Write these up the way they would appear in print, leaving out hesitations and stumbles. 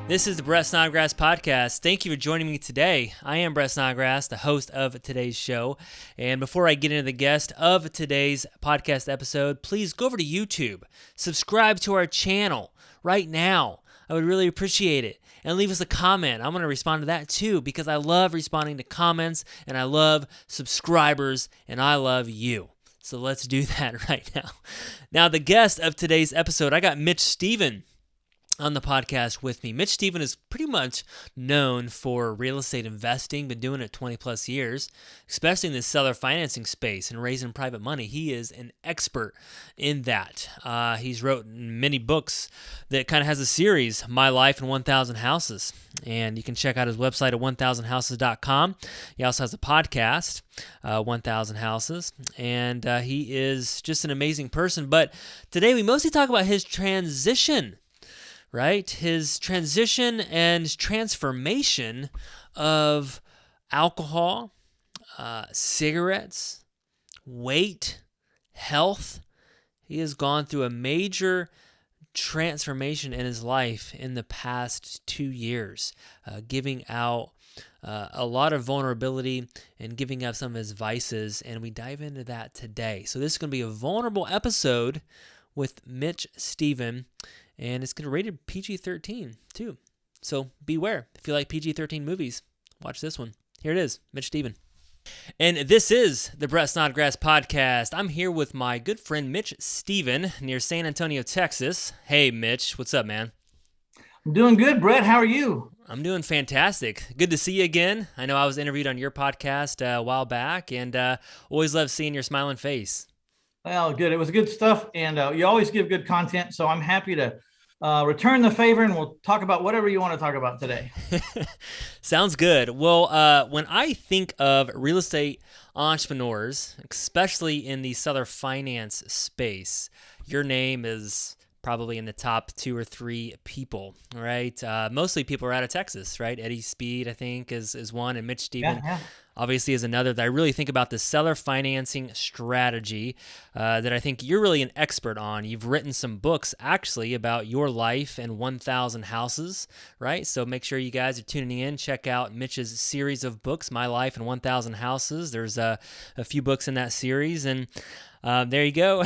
This is the Brett Snodgrass podcast. Thank you for joining me today. I am Brett Snodgrass, the host of today's show. And before I get into the guest of today's podcast episode, please go over to YouTube, subscribe to our channel right now. I would really appreciate it. And leave us a comment. I'm going to respond to that too because I love responding to comments and I love subscribers and I love you. So let's do that right now. Now, the guest of today's episode, I got Mitch Stephen on the podcast with me. Mitch Stephen is pretty much known for real estate investing, been doing it 20 plus years, especially in the seller financing space and raising private money. He is an expert in that. He's wrote many books that kind of has a series, My Life in 1,000 Houses, and you can check out his website at 1000houses.com. He also has a podcast, 1,000 Houses, and he is just an amazing person. But today we mostly talk about his transition, right? His transition and transformation of alcohol, cigarettes, weight, health. He has gone through a major transformation in his life in the past 2 years, giving out a lot of vulnerability and giving up some of his vices, and we dive into that today. So this is going to be a vulnerable episode with Mitch Stephen, and it's going to be rated PG-13 too. So beware. If you like PG-13 movies, watch this one. Here it is, Mitch Stephen. And this is the Brett Snodgrass podcast. I'm here with my good friend Mitch Stephen near San Antonio, Texas. Hey, Mitch. What's up, man? I'm doing good, Brett. How are you? I'm doing fantastic. Good to see you again. I know I was interviewed on your podcast a while back, and always love seeing your smiling face. Well, good. It was good stuff, and you always give good content, so I'm happy to return the favor, and we'll talk about whatever you want to talk about today. Sounds good. Well, when I think of real estate entrepreneurs, especially in the seller finance space, your name is probably in the top 2 or 3 people, right? Mostly people are out of Texas, right? Eddie Speed, I think, is one, and Mitch Stephen obviously is another that I really think about the seller financing strategy that I think you're really an expert on. You've written some books, actually, about your life in 1,000 houses, right? So make sure you guys are tuning in. Check out Mitch's series of books, My Life in 1,000 Houses. There's a few books in that series, and there you go.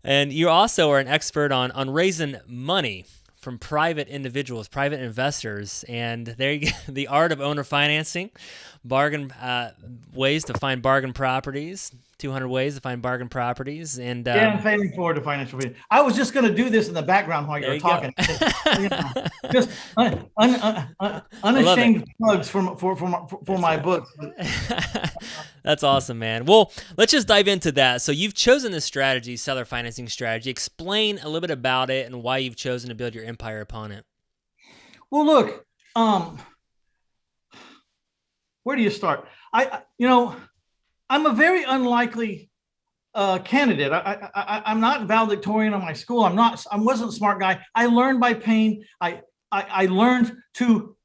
And you also are an expert on raising money from private individuals, private investors, and there you go, the art of owner financing, bargain ways to find bargain properties, 200 ways to find bargain properties, and I'm failing forward to financial freedom. I was just going to do this in the background while you were talking. Just unashamed plugs for my book. That's awesome, man. Well, let's just dive into that. So you've chosen this strategy, seller financing strategy. Explain a little bit about it and why you've chosen to build your empire upon it. Well, look, where do you start? I'm a very unlikely candidate. I'm not valedictorian in my school. I wasn't a smart guy. I learned by pain. I learned to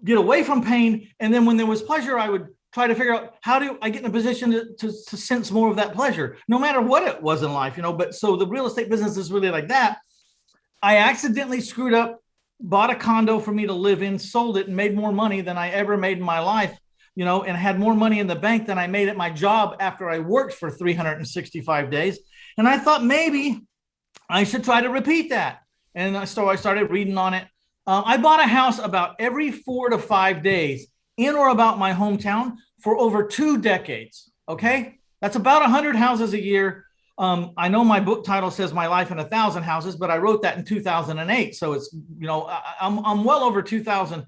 get away from pain, and then when there was pleasure, I would try to figure out how do I get in a position to sense more of that pleasure, no matter what it was in life, But so the real estate business is really like that. I accidentally screwed up, bought a condo for me to live in, sold it, and made more money than I ever made in my life, and had more money in the bank than I made at my job after I worked for 365 days. And I thought maybe I should try to repeat that. And so I started reading on it. I bought a house about every 4 to 5 days in or about my hometown for over 2 decades. Okay. That's about 100 houses a year. I know my book title says My Life in 1,000 Houses, but I wrote that in 2008. So it's, I'm well over 2,000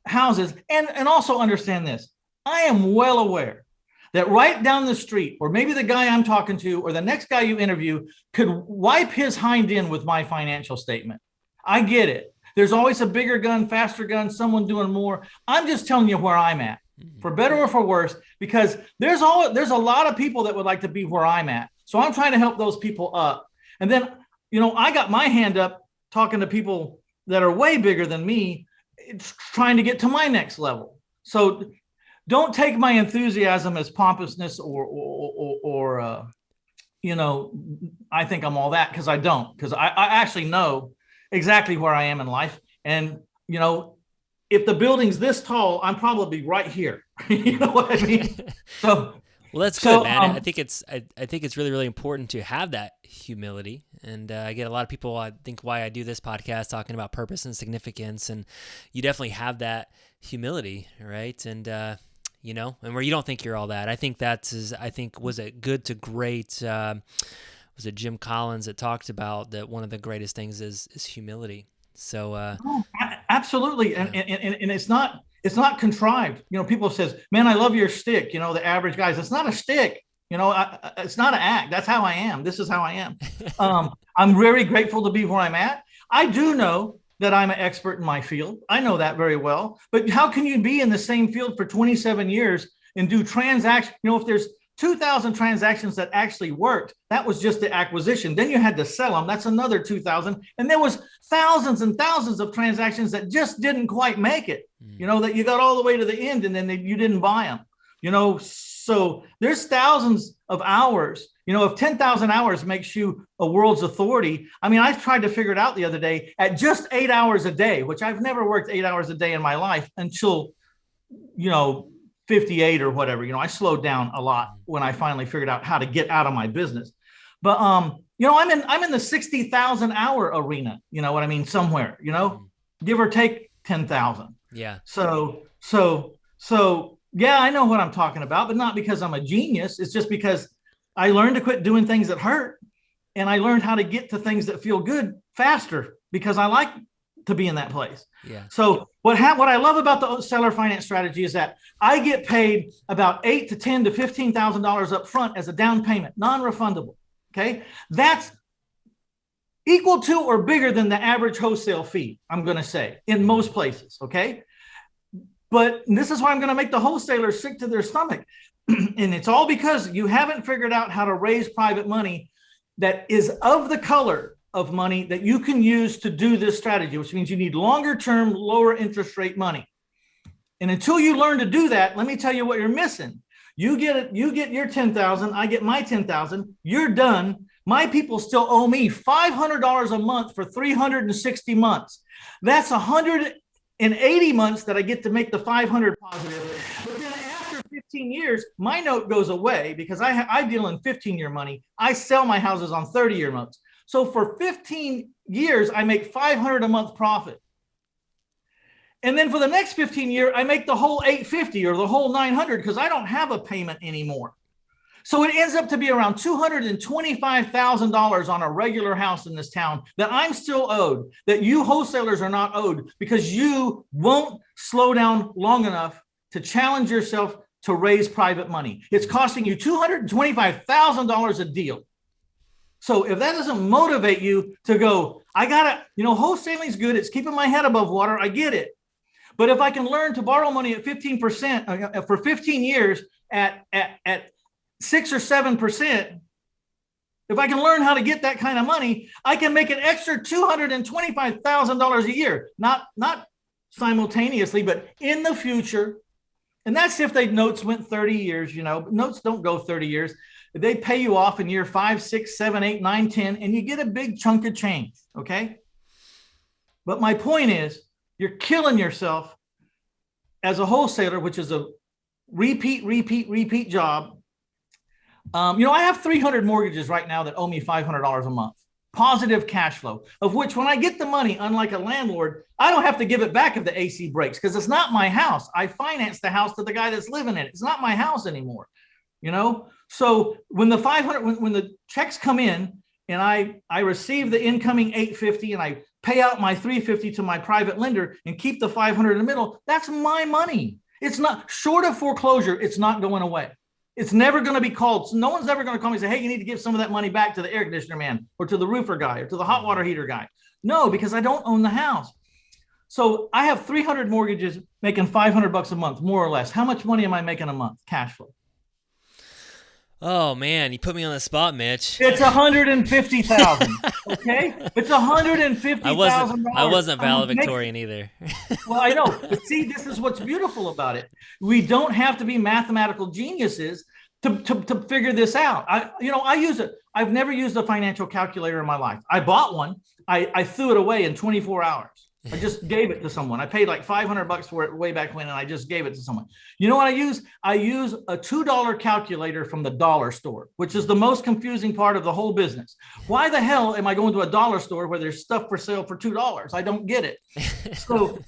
houses. And also understand this. I am well aware that right down the street, or maybe the guy I'm talking to, or the next guy you interview could wipe his hind end with my financial statement. I get it. There's always a bigger gun, faster gun, someone doing more. I'm just telling you where I'm at, for better or for worse, because there's a lot of people that would like to be where I'm at. So I'm trying to help those people up. And then, I got my hand up talking to people that are way bigger than me, trying to get to my next level. So don't take my enthusiasm as pompousness or I think I'm all that, because I don't, because I actually know exactly where I am in life. And, if the building's this tall, I'm probably right here. You know what I mean? So, Well, that's good, so, man. I think it's really, really important to have that humility. And I get a lot of people, I think, why I do this podcast, talking about purpose and significance, and you definitely have that humility, right? And and where you don't think you're all that. I think was it Good to Great? Was it Jim Collins that talked about that one of the greatest things is humility. So absolutely, and it's not contrived. People says, "Man, I love your stick." The average guys, it's not a stick. It's not an act. That's how I am. This is how I am. I'm very grateful to be where I'm at. I do know that I'm an expert in my field. I know that very well. But how can you be in the same field for 27 years and do transactions? If there's 2,000 transactions that actually worked, that was just the acquisition. Then you had to sell them. That's another 2,000. And there was thousands and thousands of transactions that just didn't quite make it, that you got all the way to the end and then you didn't buy them, so there's thousands of hours. If 10,000 hours makes you a world's authority, I tried to figure it out the other day at just 8 hours a day, which I've never worked 8 hours a day in my life until, 58 or whatever. I slowed down a lot when I finally figured out how to get out of my business. But I'm in the 60,000 hour arena. You know what I mean? Somewhere, give or take 10,000. Yeah. So yeah, I know what I'm talking about, but not because I'm a genius. It's just because I learned to quit doing things that hurt, and I learned how to get to things that feel good faster, because I like to be in that place. Yeah. So what I love about the seller finance strategy is that I get paid about $8,000 to $10,000 to $15,000 up front as a down payment, non-refundable. Okay, that's equal to or bigger than the average wholesale fee, I'm going to say, in most places. Okay, but this is why I'm going to make the wholesalers sick to their stomach. And it's all because you haven't figured out how to raise private money that is of the color of money that you can use to do this strategy, which means you need longer term, lower interest rate money. And until you learn to do that, let me tell you what you're missing. You get your 10,000, I get my 10,000, you're done. My people still owe me $500 a month for 360 months. That's 180 months that I get to make the 500 positive. But then after 15 years, my note goes away, because I deal in 15-year money. I sell my houses on 30-year notes. So for 15 years, I make $500 a month profit. And then for the next 15 years, I make the whole $850 or the whole $900, because I don't have a payment anymore. So it ends up to be around $225,000 on a regular house in this town that I'm still owed, that you wholesalers are not owed, because you won't slow down long enough to challenge yourself to raise private money. It's costing you $225,000 a deal. So if that doesn't motivate you to go, I gotta, wholesaling's good. It's keeping my head above water. I get it. But if I can learn to borrow money at 15% for 15 years at 6 or 7%, if I can learn how to get that kind of money, I can make an extra $225,000 a year, not simultaneously, but in the future. And that's if notes went 30 years, notes don't go 30 years. They pay you off in year 5, 6, 7, 8, 9, 10, and you get a big chunk of change. Okay. But my point is, you're killing yourself as a wholesaler, which is a repeat job. I have 300 mortgages right now that owe me $500 a month, positive cash flow, of which when I get the money, unlike a landlord, I don't have to give it back if the AC breaks, because it's not my house. I financed the house to the guy that's living in it. It's not my house anymore. So when when the checks come in and I receive the incoming $850 and I pay out my $350 to my private lender and keep the $500 in the middle, that's my money. It's not, short of foreclosure, it's not going away. It's never going to be called. No one's ever going to call me and say, hey, you need to give some of that money back to the air conditioner man or to the roofer guy or to the hot water heater guy. No, because I don't own the house. So I have 300 mortgages making $500 a month, more or less. How much money am I making a month? Cash flow. Oh man, you put me on the spot, Mitch. It's $150,000. Okay, it's $150,000. I wasn't valedictorian either. Well, I know, but see, this is what's beautiful about it. We don't have to be mathematical geniuses to figure this out. I use it. I've never used a financial calculator in my life. I bought one. I threw it away in 24 hours. I just gave it to someone. I paid like $500 for it way back when, and I just gave it to someone. You know what I use? I use a $2 calculator from the dollar store, which is the most confusing part of the whole business. Why the hell am I going to a dollar store where there's stuff for sale for $2? I don't get it. So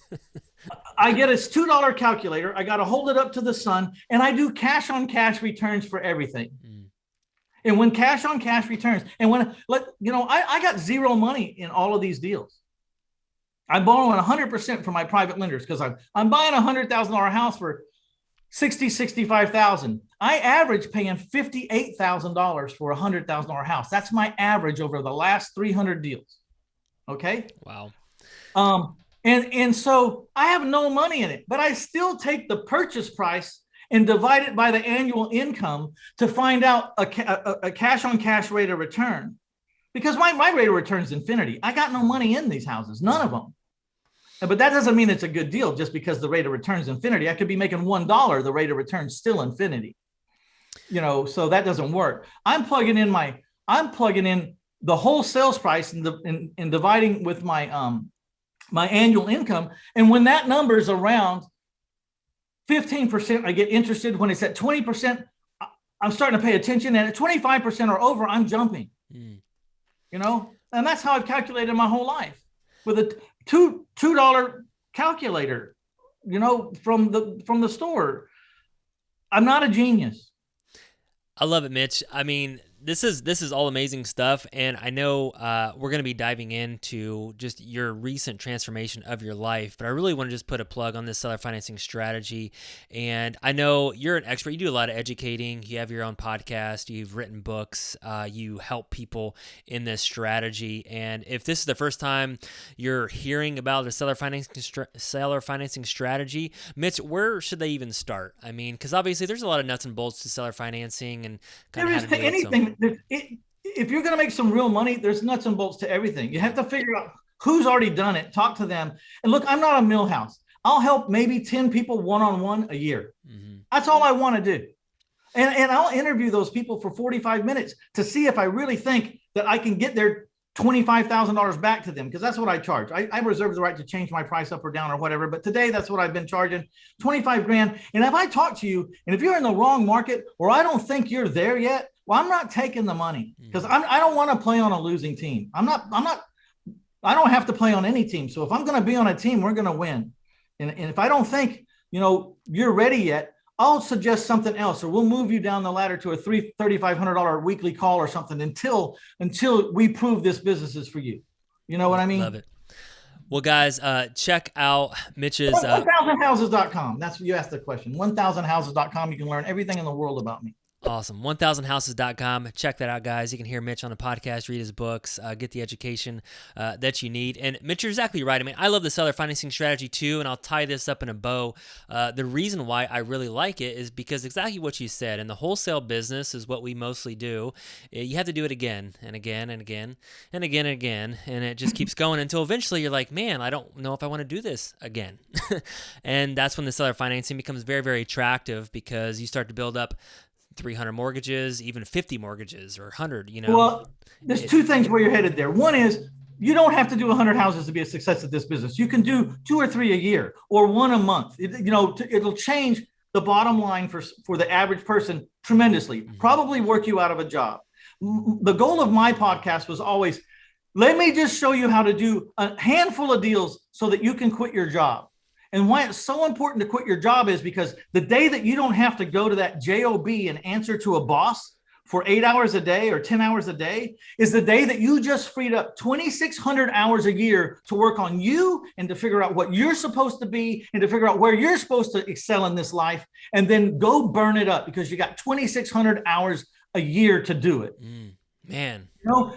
I get a $2 calculator. I got to hold it up to the sun, and I do cash on cash returns for everything. And when cash on cash returns, and I got zero money in all of these deals. I'm borrowing 100% from my private lenders because I'm buying a $100,000 house for $65,000. I average paying $58,000 for a $100,000 house. That's my average over the last 300 deals. Okay. Wow. And so I have no money in it, but I still take the purchase price and divide it by the annual income to find out a cash on cash rate of return, because my rate of return is infinity. I got no money in these houses, none of them. But that doesn't mean it's a good deal just because the rate of return is infinity. I could be making $1, the rate of return is still infinity. So that doesn't work. I'm plugging in the whole sales price and dividing with my my annual income. And when that number is around 15%, I get interested. When it's at 20%, I'm starting to pay attention. And at 25% or over, I'm jumping. And that's how I've calculated my whole life with a $2 calculator, from the store. I'm not a genius. I love it, Mitch. I mean, this is all amazing stuff, and I know we're going to be diving into just your recent transformation of your life, but I really want to just put a plug on this seller financing strategy. And I know you're an expert. You do a lot of educating. You have your own podcast. You've written books. You help people in this strategy. And if this is the first time you're hearing about the seller financing strategy, Mitch, where should they even start? I mean, because obviously there's a lot of nuts and bolts to seller financing, and there is to anything. If you're going to make some real money, there's nuts and bolts to everything. You have to figure out who's already done it, talk to them. And look, I'm not a millhouse. I'll help maybe 10 people one-on-one a year. That's all I want to do. And I'll interview those people for 45 minutes to see if I really think that I can get their $25,000 back to them, because that's what I charge. I reserve the right to change my price up or down or whatever. But today, that's what I've been charging, 25 grand. And if I talk to you, and if you're in the wrong market, or I don't think you're there yet, well, I'm not taking the money, because I don't want to play on a losing team. I don't have to play on any team. So if I'm going to be on a team, we're going to win. And if I don't think, you're ready yet, I'll suggest something else, or we'll move you down the ladder to a $3,500 weekly call or something until we prove this business is for you. You know what I mean? Love it. Well, guys, check out Mitch's 1000houses.com. That's what you asked the question. 1000houses.com. You can learn everything in the world about me. Awesome. 1000houses.com. Check that out, guys. You can hear Mitch on the podcast, read his books, get the education that you need. And Mitch, you're exactly right. I mean, I love the seller financing strategy too, and I'll tie this up in a bow. The reason why I really like it is because exactly what you said. In the wholesale business is what we mostly do. You have to do it again and again and again and again and again, and it just keeps going until eventually you're like, man, I don't know if I want to do this again. And that's when the seller financing becomes very, very attractive, because you start to build up 300 mortgages, even 50 mortgages, or 100, Well, there's two things where you're headed there. One is, you don't have to do 100 houses to be a success at this business. You can do 2 or 3 a year, or 1 a month. It'll change the bottom line for the average person tremendously, probably work you out of a job. The goal of my podcast was always, let me just show you how to do a handful of deals so that you can quit your job. And why it's so important to quit your job is because the day that you don't have to go to that job and answer to a boss for 8 hours a day or 10 hours a day is the day that you just freed up 2,600 hours a year to work on you and to figure out what you're supposed to be and to figure out where you're supposed to excel in this life, and then go burn it up because you got 2,600 hours a year to do it. Man.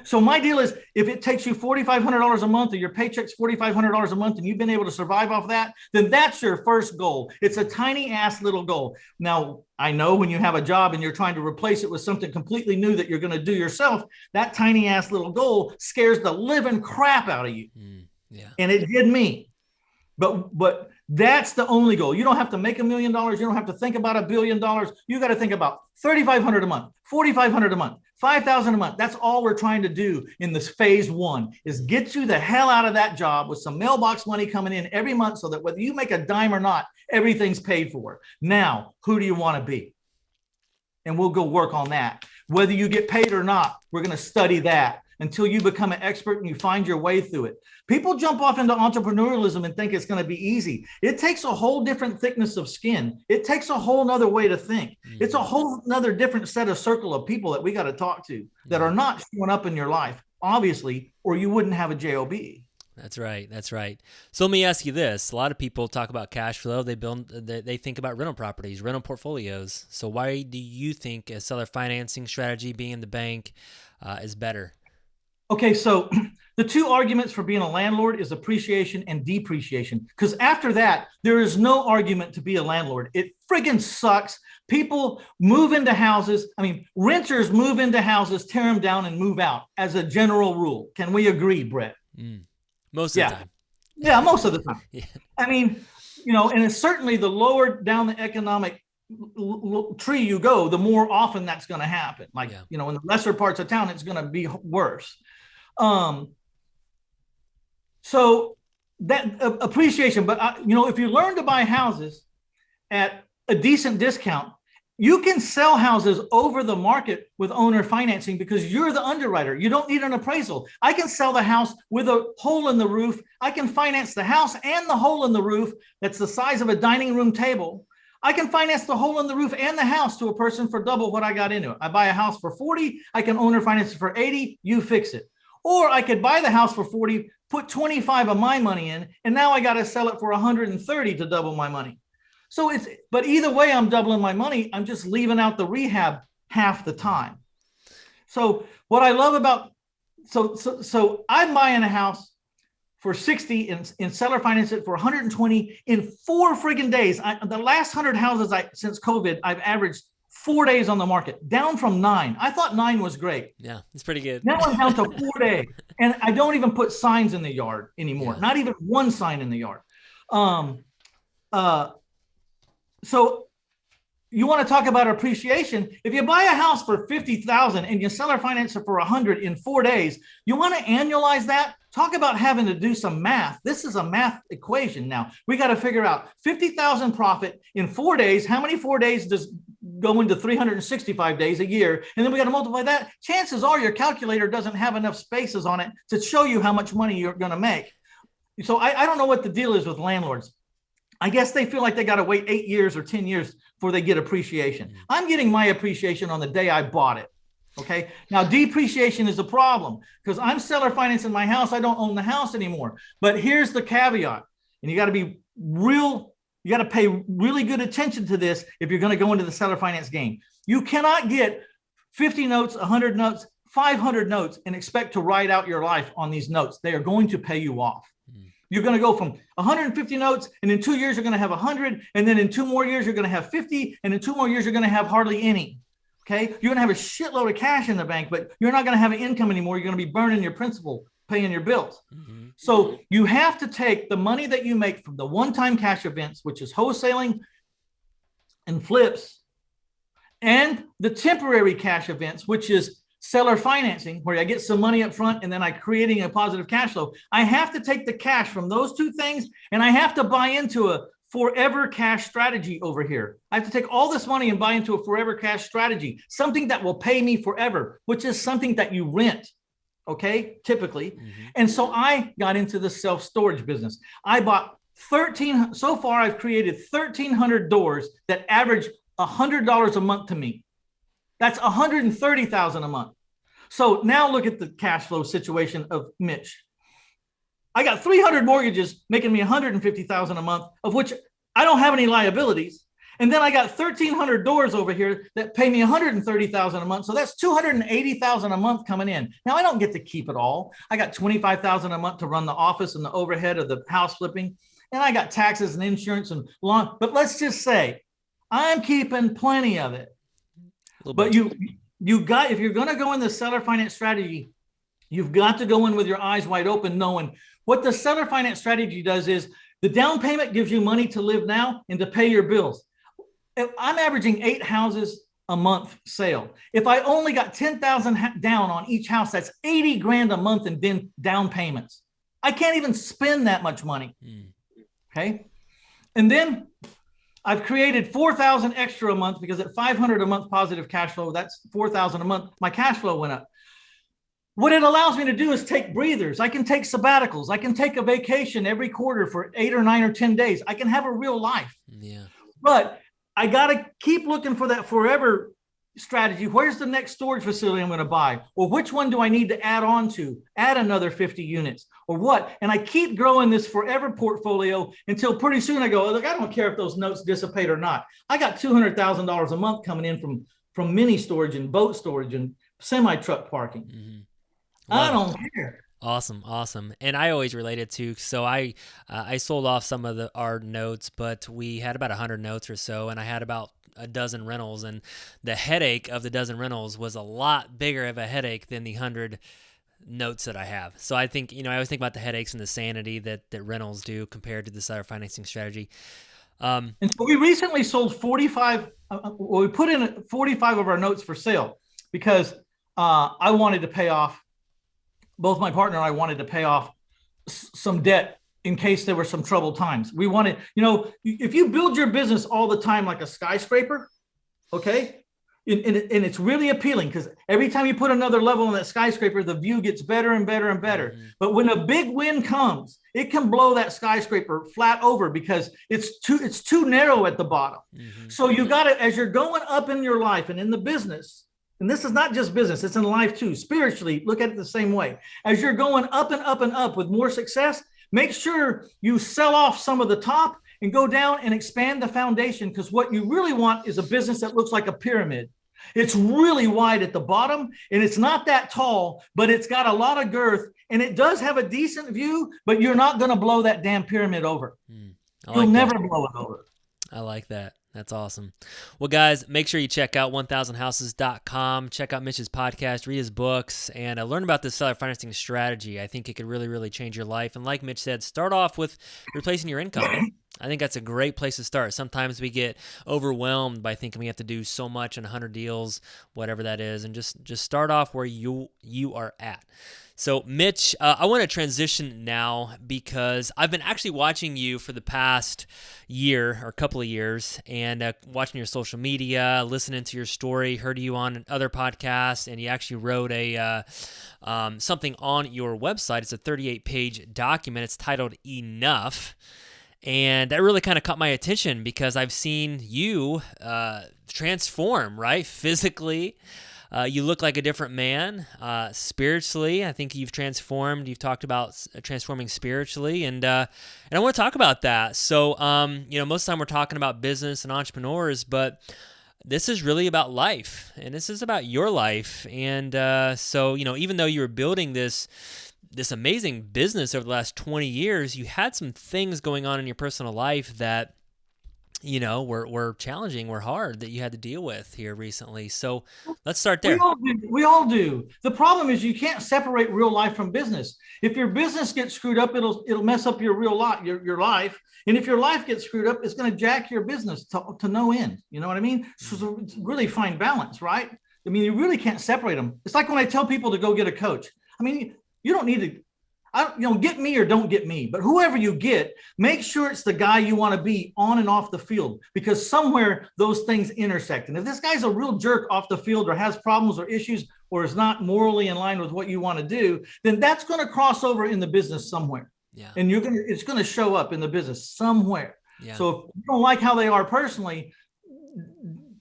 So my deal is, if it takes you $4,500 a month, or your paycheck's $4,500 a month, and you've been able to survive off that, then that's your first goal. It's a tiny ass little goal. Now, I know when you have a job and you're trying to replace it with something completely new that you're going to do yourself, that tiny ass little goal scares the living crap out of you. Yeah. And it did me. But That's the only goal. You don't have to make $1 million. You don't have to think about $1 billion. You got to think about $3,500 a month, $4,500 a month, $5,000 a month. That's all we're trying to do in this phase one, is get you the hell out of that job with some mailbox money coming in every month, so that whether you make a dime or not, everything's paid for. Now, who do you want to be? And we'll go work on that. Whether you get paid or not, we're going to study that until you become an expert and you find your way through it. People jump off into entrepreneurialism and think it's going to be easy. It takes a whole different thickness of skin. It takes a whole nother way to think. It's a whole nother different set of circle of people that we got to talk to that are not showing up in your life, obviously, or you wouldn't have a job. That's right. That's right. So let me ask you this. A lot of people talk about cash flow. They think about rental properties, rental portfolios. So why do you think a seller financing strategy, being in the bank, is better? Okay, so the two arguments for being a landlord is appreciation and depreciation. Because after that, there is no argument to be a landlord. It friggin' sucks. People move into houses. I mean, renters move into houses, tear them down, and move out as a general rule. Can we agree, Brett? Most of the time. Yeah, most of the time. Yeah. I mean, and it's certainly the lower down the economic tree you go, the more often that's going to happen. Like, in the lesser parts of town, it's going to be worse. So that appreciation, but if you learn to buy houses at a decent discount, you can sell houses over the market with owner financing because you're the underwriter. You don't need an appraisal. I can sell the house with a hole in the roof. I can finance the house and the hole in the roof that's the size of a dining room table. I can finance the hole in the roof and the house to a person for double what I got into it. I buy a house for 40, I can owner finance it for 80, you fix it. Or I could buy the house for 40, put 25 of my money in, and now I got to sell it for 130 to double my money. But either way, I'm doubling my money. I'm just leaving out the rehab half the time. So what I love about, so I'm buying a house for 60 and seller finance it for 120 in 4 friggin' days. The last 100 houses since COVID, I've averaged 4 days on the market, down from 9. I thought 9 was great. Yeah, it's pretty good. Now I'm down to 4 days. And I don't even put signs in the yard anymore. Yeah. Not even one sign in the yard. So you want to talk about appreciation. If you buy a house for $50,000 and you seller finance it for 100 in 4 days, you want to annualize that. Talk about having to do some math. This is a math equation now. We got to figure out 50,000 profit in 4 days. How many 4 days does go into 365 days a year? And then we got to multiply that. Chances are your calculator doesn't have enough spaces on it to show you how much money you're going to make. So I don't know what the deal is with landlords. I guess they feel like they got to wait 8 years or 10 years before they get appreciation. I'm getting my appreciation on the day I bought it. Okay. Now depreciation is a problem because I'm seller financing my house. I don't own the house anymore. But here's the caveat, and you got to be real. You got to pay really good attention to this if you're going to go into the seller finance game. You cannot get 50 notes, 100 notes, 500 notes and expect to ride out your life on these notes. They are going to pay you off. You're going to go from 150 notes, and in 2 years, you're going to have 100. And then in 2 more years, you're going to have 50. And in 2 more years, you're going to have hardly any. Okay. You're going to have a shitload of cash in the bank, but you're not going to have an income anymore. You're going to be burning your principal, paying your bills. Mm-hmm. So you have to take the money that you make from the one-time cash events, which is wholesaling and flips, and the temporary cash events, which is seller financing, where I get some money up front and then I'm creating a positive cash flow. I have to take the cash from those two things, and I have to buy into a forever cash strategy over here. I have to take all this money and buy into a forever cash strategy, something that will pay me forever, which is something that you rent, okay, typically. Mm-hmm. And so I got into the self-storage business. I bought 13, so far I've created 1,300 doors that average $100 a month to me. That's $130,000 a month. So now look at the cash flow situation of Mitch. I got 300 mortgages making me $150,000 a month, of which I don't have any liabilities. And then I got 1,300 doors over here that pay me $130,000 a month. So that's $280,000 a month coming in. Now I don't get to keep it all. I got $25,000 a month to run the office and the overhead of the house flipping. And I got taxes and insurance and lawn. But let's just say I'm keeping plenty of it. But you got, if you're going to go in the seller finance strategy, you've got to go in with your eyes wide open, knowing what the seller finance strategy does is The down payment gives you money to live now and to pay your bills. I'm averaging 8 houses a month sale. If I only got 10,000 down on each house, that's 80 grand a month in down payments. I can't even spend that much money. Okay. And then I've created 4,000 extra a month because at 500 a month positive cash flow, that's 4,000 a month. My cash flow went up. What it allows me to do is take breathers. I can take sabbaticals. I can take a vacation every quarter for 8 or 9 or 10 days. I can have a real life. Yeah. But I got to keep looking for that forever strategy. Where's the next storage facility I'm going to buy? Or which one do I need to add on to? Add another 50 units or what? And I keep growing this forever portfolio until pretty soon I go, look, I don't care if those notes dissipate or not. I got $200,000 a month coming in from mini storage and boat storage and semi-truck parking. Mm-hmm. I don't care. Awesome. And I always related to, so I sold off some of our notes, but we had about 100 notes or so, and I had about a dozen rentals, and the headache of the dozen rentals was a lot bigger of a headache than the 100 notes that I have. So I think, I always think about the headaches and the sanity that rentals do compared to this other financing strategy. And so we recently sold 45, we put in 45 of our notes for sale because I wanted to pay off, both my partner and I wanted to pay off some debt in case there were some troubled times. We wanted, if you build your business all the time like a skyscraper, okay, and it's really appealing because every time you put another level on that skyscraper, the view gets better and better and better. Mm-hmm. But when a big wind comes, it can blow that skyscraper flat over because it's too narrow at the bottom. Mm-hmm. So you got to, as you're going up in your life and in the business, and this is not just business, it's in life too. Spiritually, look at it the same way. As you're going up and up and up with more success, make sure you sell off some of the top and go down and expand the foundation, because what you really want is a business that looks like a pyramid. It's really wide at the bottom and it's not that tall, but it's got a lot of girth and it does have a decent view, but you're not going to blow that damn pyramid over. You'll never blow it over. I like that. That's awesome. Well, guys, make sure you check out 1000houses.com. Check out Mitch's podcast, read his books, and learn about this seller financing strategy. I think it could really, really change your life. And like Mitch said, start off with replacing your income. I think that's a great place to start. Sometimes we get overwhelmed by thinking we have to do so much in 100 deals, whatever that is, and just start off where you are at. So, Mitch, I want to transition now because I've been actually watching you for the past year or couple of years and watching your social media, listening to your story, heard you on other podcasts, and you actually wrote something on your website. It's a 38-page document. It's titled Enough. And that really kind of caught my attention because I've seen you transform, right? Physically. You look like a different man. Spiritually, I think you've transformed. You've talked about transforming spiritually, and I want to talk about that. So, most of the time we're talking about business and entrepreneurs, but this is really about life, and this is about your life. And so, even though you were building this amazing business over the last 20 years, you had some things going on in your personal life that were challenging, were hard, that you had to deal with here recently. So let's start there. We all do. The problem is you can't separate real life from business. If your business gets screwed up, it'll mess up your real life, your life. And if your life gets screwed up, it's going to jack your business to no end. You know what I mean? So it's really fine balance, right? I mean, you really can't separate them. It's like when I tell people to go get a coach. I mean, you don't need to, get me or don't get me, but whoever you get, make sure it's the guy you want to be on and off the field, because somewhere those things intersect. And if this guy's a real jerk off the field or has problems or issues or is not morally in line with what you want to do, then that's going to cross over in the business somewhere. Yeah. And it's going to show up in the business somewhere. Yeah. So if you don't like how they are personally,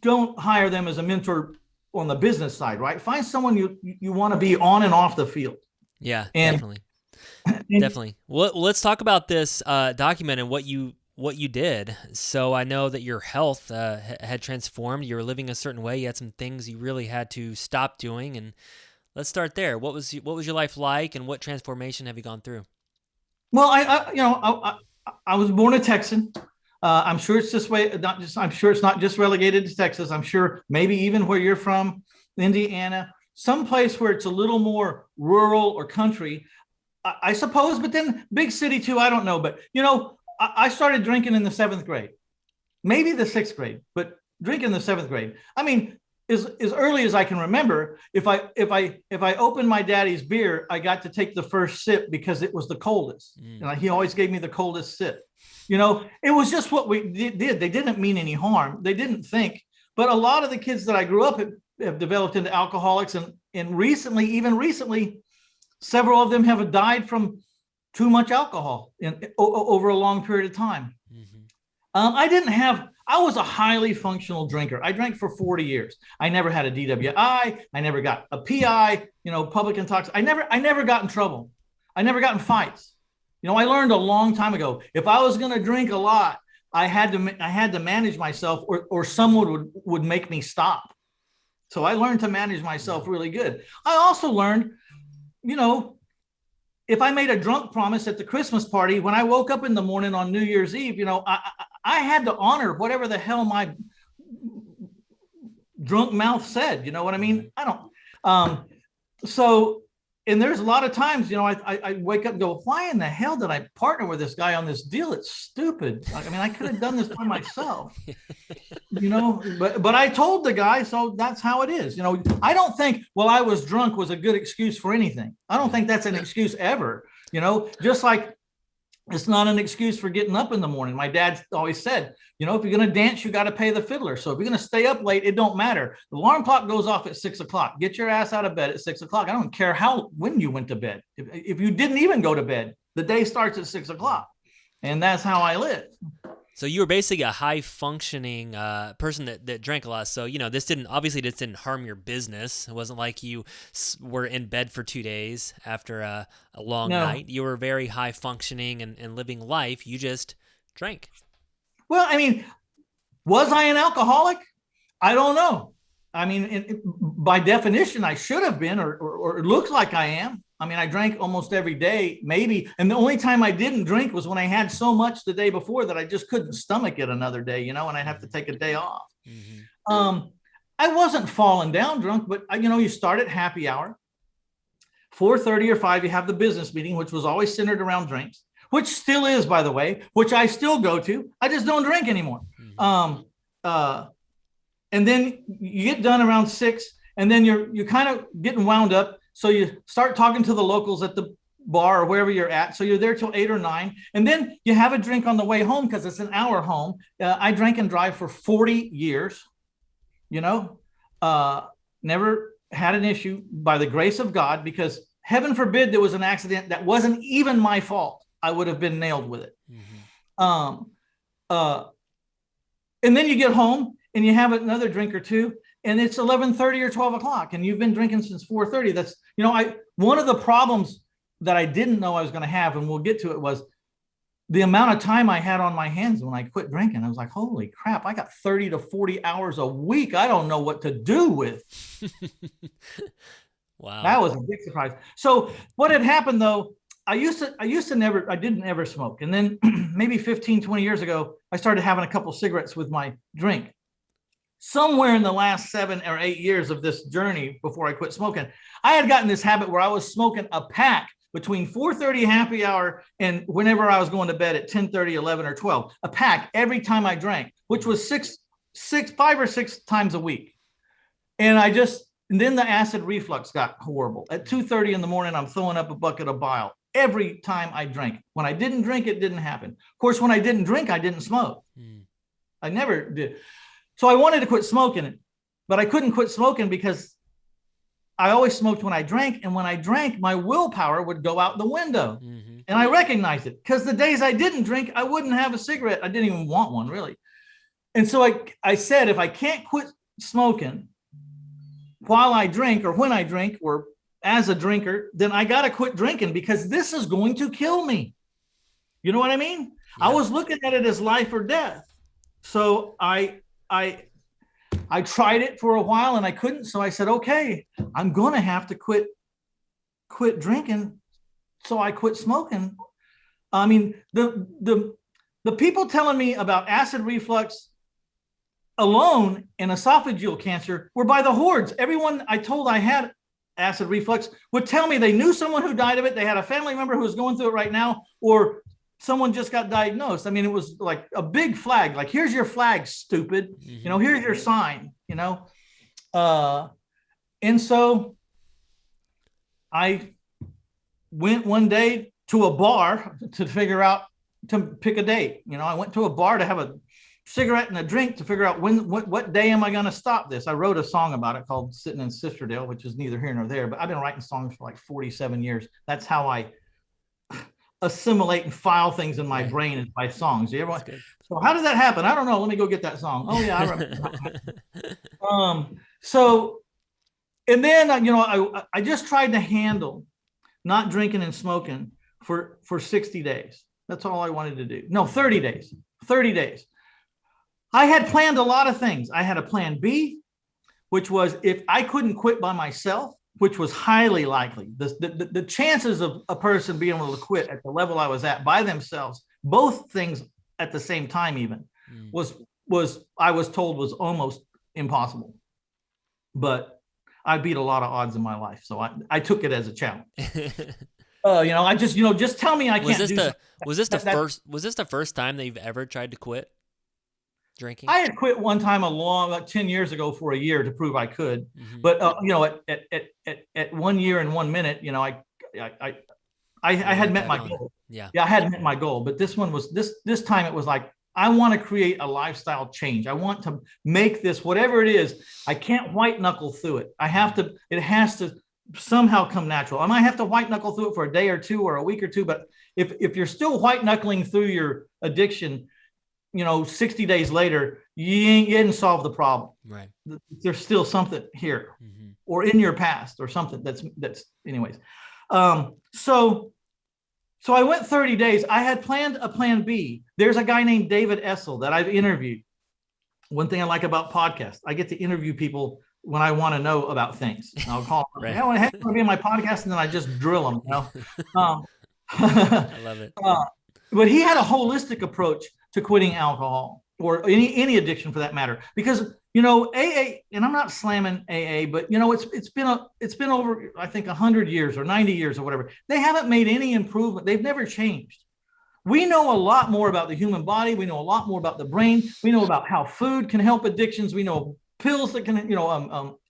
don't hire them as a mentor on the business side, right? Find someone you want to be on and off the field. Yeah, definitely. Definitely. Well, let's talk about this document and what you did. So I know that your health had transformed. You were living a certain way. You had some things you really had to stop doing. And let's start there. What was your life like, and what transformation have you gone through? Well, I was born a Texan. I'm sure it's this way. I'm sure it's not just relegated to Texas. I'm sure maybe even where you're from, Indiana, someplace where it's a little more rural or country, I suppose, but then big city too, I don't know. But, I started drinking in the 7th grade, maybe the 6th grade, but drinking in the 7th grade. I mean, as early as I can remember, if I opened my daddy's beer, I got to take the first sip because it was the coldest. And he always gave me the coldest sip. You know, it was just what we did. They didn't mean any harm. They didn't think. But a lot of the kids that I grew up have developed into alcoholics, and recently, several of them have died from too much alcohol over a long period of time. I was a highly functional drinker. I drank for 40 years. I never had a DWI. I never got a PI, public intoxication. I never got in trouble. I never got in fights. I learned a long time ago, if I was going to drink a lot, I had to manage myself, or someone would make me stop. So I learned to manage myself really good. I also learned, if I made a drunk promise at the Christmas party, when I woke up in the morning on New Year's Eve, I had to honor whatever the hell my drunk mouth said. You know what I mean? I don't. And there's a lot of times, I wake up and go, why in the hell did I partner with this guy on this deal? It's stupid. I mean, I could have done this by myself, but I told the guy, so that's how it is. I don't think, well, I was drunk was a good excuse for anything. I don't think that's an excuse ever, just like it's not an excuse for getting up in the morning. My dad always said, if you're going to dance, you got to pay the fiddler. So if you're going to stay up late, it don't matter. The alarm clock goes off at 6 o'clock. Get your ass out of bed at 6 o'clock. I don't care when you went to bed. If you didn't even go to bed, the day starts at 6 o'clock. And that's how I live. So you were basically a high functioning person that drank a lot. So, this didn't harm your business. It wasn't like you were in bed for 2 days after a long night. You were very high functioning and living life. You just drank. Well, I mean, was I an alcoholic? I don't know. I mean, by definition, I should have been, or it looks like I am. I mean, I drank almost every day, maybe. And the only time I didn't drink was when I had so much the day before that I just couldn't stomach it another day, and I'd have to take a day off. I wasn't falling down drunk, but you start at happy hour. 4:30 or 5, you have the business meeting, which was always centered around drinks, which still is, by the way, which I still go to. I just don't drink anymore. And then you get done around 6, and then you're kind of getting wound up. So you start talking to the locals at the bar or wherever you're at. So you're there till 8 or 9. And then you have a drink on the way home because it's an hour home. I drank and drive for 40 years, never had an issue by the grace of God, because heaven forbid there was an accident that wasn't even my fault. I would have been nailed with it. And then you get home and you have another drink or two, and it's 11:30 or 12 o'clock, and you've been drinking since 4:30. That's, one of the problems that I didn't know I was going to have, and we'll get to it, was the amount of time I had on my hands when I quit drinking. I was like, holy crap, I got 30 to 40 hours a week. I don't know what to do with. Wow. That was a big surprise. So what had happened though, I didn't ever smoke. And then maybe 15, 20 years ago, I started having a couple cigarettes with my drink. Somewhere in the last 7 or 8 years of this journey before I quit smoking, I had gotten this habit where I was smoking a pack between 4:30 happy hour and whenever I was going to bed at 10:30, 11 or 12, a pack every time I drank, which was 5 or 6 times a week. And then the acid reflux got horrible. At 2:30 in the morning, I'm throwing up a bucket of bile every time I drank. When I didn't drink, it didn't happen. Of course, when I didn't drink, I didn't smoke. I never did. So I wanted to quit smoking it, but I couldn't quit smoking because I always smoked when I drank. And when I drank, my willpower would go out the window. And I recognized it because the days I didn't drink, I wouldn't have a cigarette. I didn't even want one, really. And so I said, if I can't quit smoking while I drink, or when I drink, or as a drinker, then I got to quit drinking, because this is going to kill me. You know what I mean? Yeah. I was looking at it as life or death. So I tried it for a while and I couldn't. So I said, okay, I'm going to have to quit drinking. So I quit smoking. I mean, the people telling me about acid reflux alone and esophageal cancer were by the hordes. Everyone I told I had acid reflux would tell me they knew someone who died of it. They had a family member who was going through it right now, or someone just got diagnosed. I mean, it was like a big flag, like, here's your flag, stupid. Here's your sign, and so I went one day to a bar to figure out, to pick a date. I went to a bar to have a cigarette and a drink to figure out what day am I going to stop this. I wrote a song about it called Sitting in Sisterdale, which is neither here nor there, but I've been writing songs for like 47 years. That's how I assimilate and file things in my brain, is by songs. So how did that happen? I don't know. Let me go get that song. Oh yeah, I remember. So, and then I just tried to handle not drinking and smoking for 60 days. That's all I wanted to do. No, 30 days. 30 days. I had planned a lot of things. I had a plan B, which was if I couldn't quit by myself, which was highly likely. The chances of a person being able to quit at the level I was at by themselves, both things at the same time even, was I was told was almost impossible. But I beat a lot of odds in my life, so I took it as a challenge. I just tell me I can't do something. Was this the first time that you've ever tried to quit drinking? I had quit one time like 10 years ago for a year to prove I could. But at 1 year and 1 minute, I had met my goal. Yeah, I had met my goal. But this one was this time it was like, I want to create a lifestyle change. I want to make this, whatever it is, I can't white knuckle through it. It has to somehow come natural. I might have to white knuckle through it for a day or two or a week or two, but if you're still white knuckling through your addiction, 60 days later, you didn't solve the problem. Right. There's still something here or in your past or something that's anyways. So I went 30 days. I had planned a plan B. There's a guy named David Essel that I've interviewed. One thing I like about podcasts, I get to interview people when I want to know about things. I'll call them, right. I want to be in my podcast, and then I just drill them. I love it. But he had a holistic approach to quitting alcohol or any addiction for that matter, because AA, and I'm not slamming AA, but it's been over, I think, 100 years or 90 years or whatever. They haven't made any improvement. They've never changed. We know a lot more about the human body. We know a lot more about the brain. We know about how food can help addictions. We know pills that can,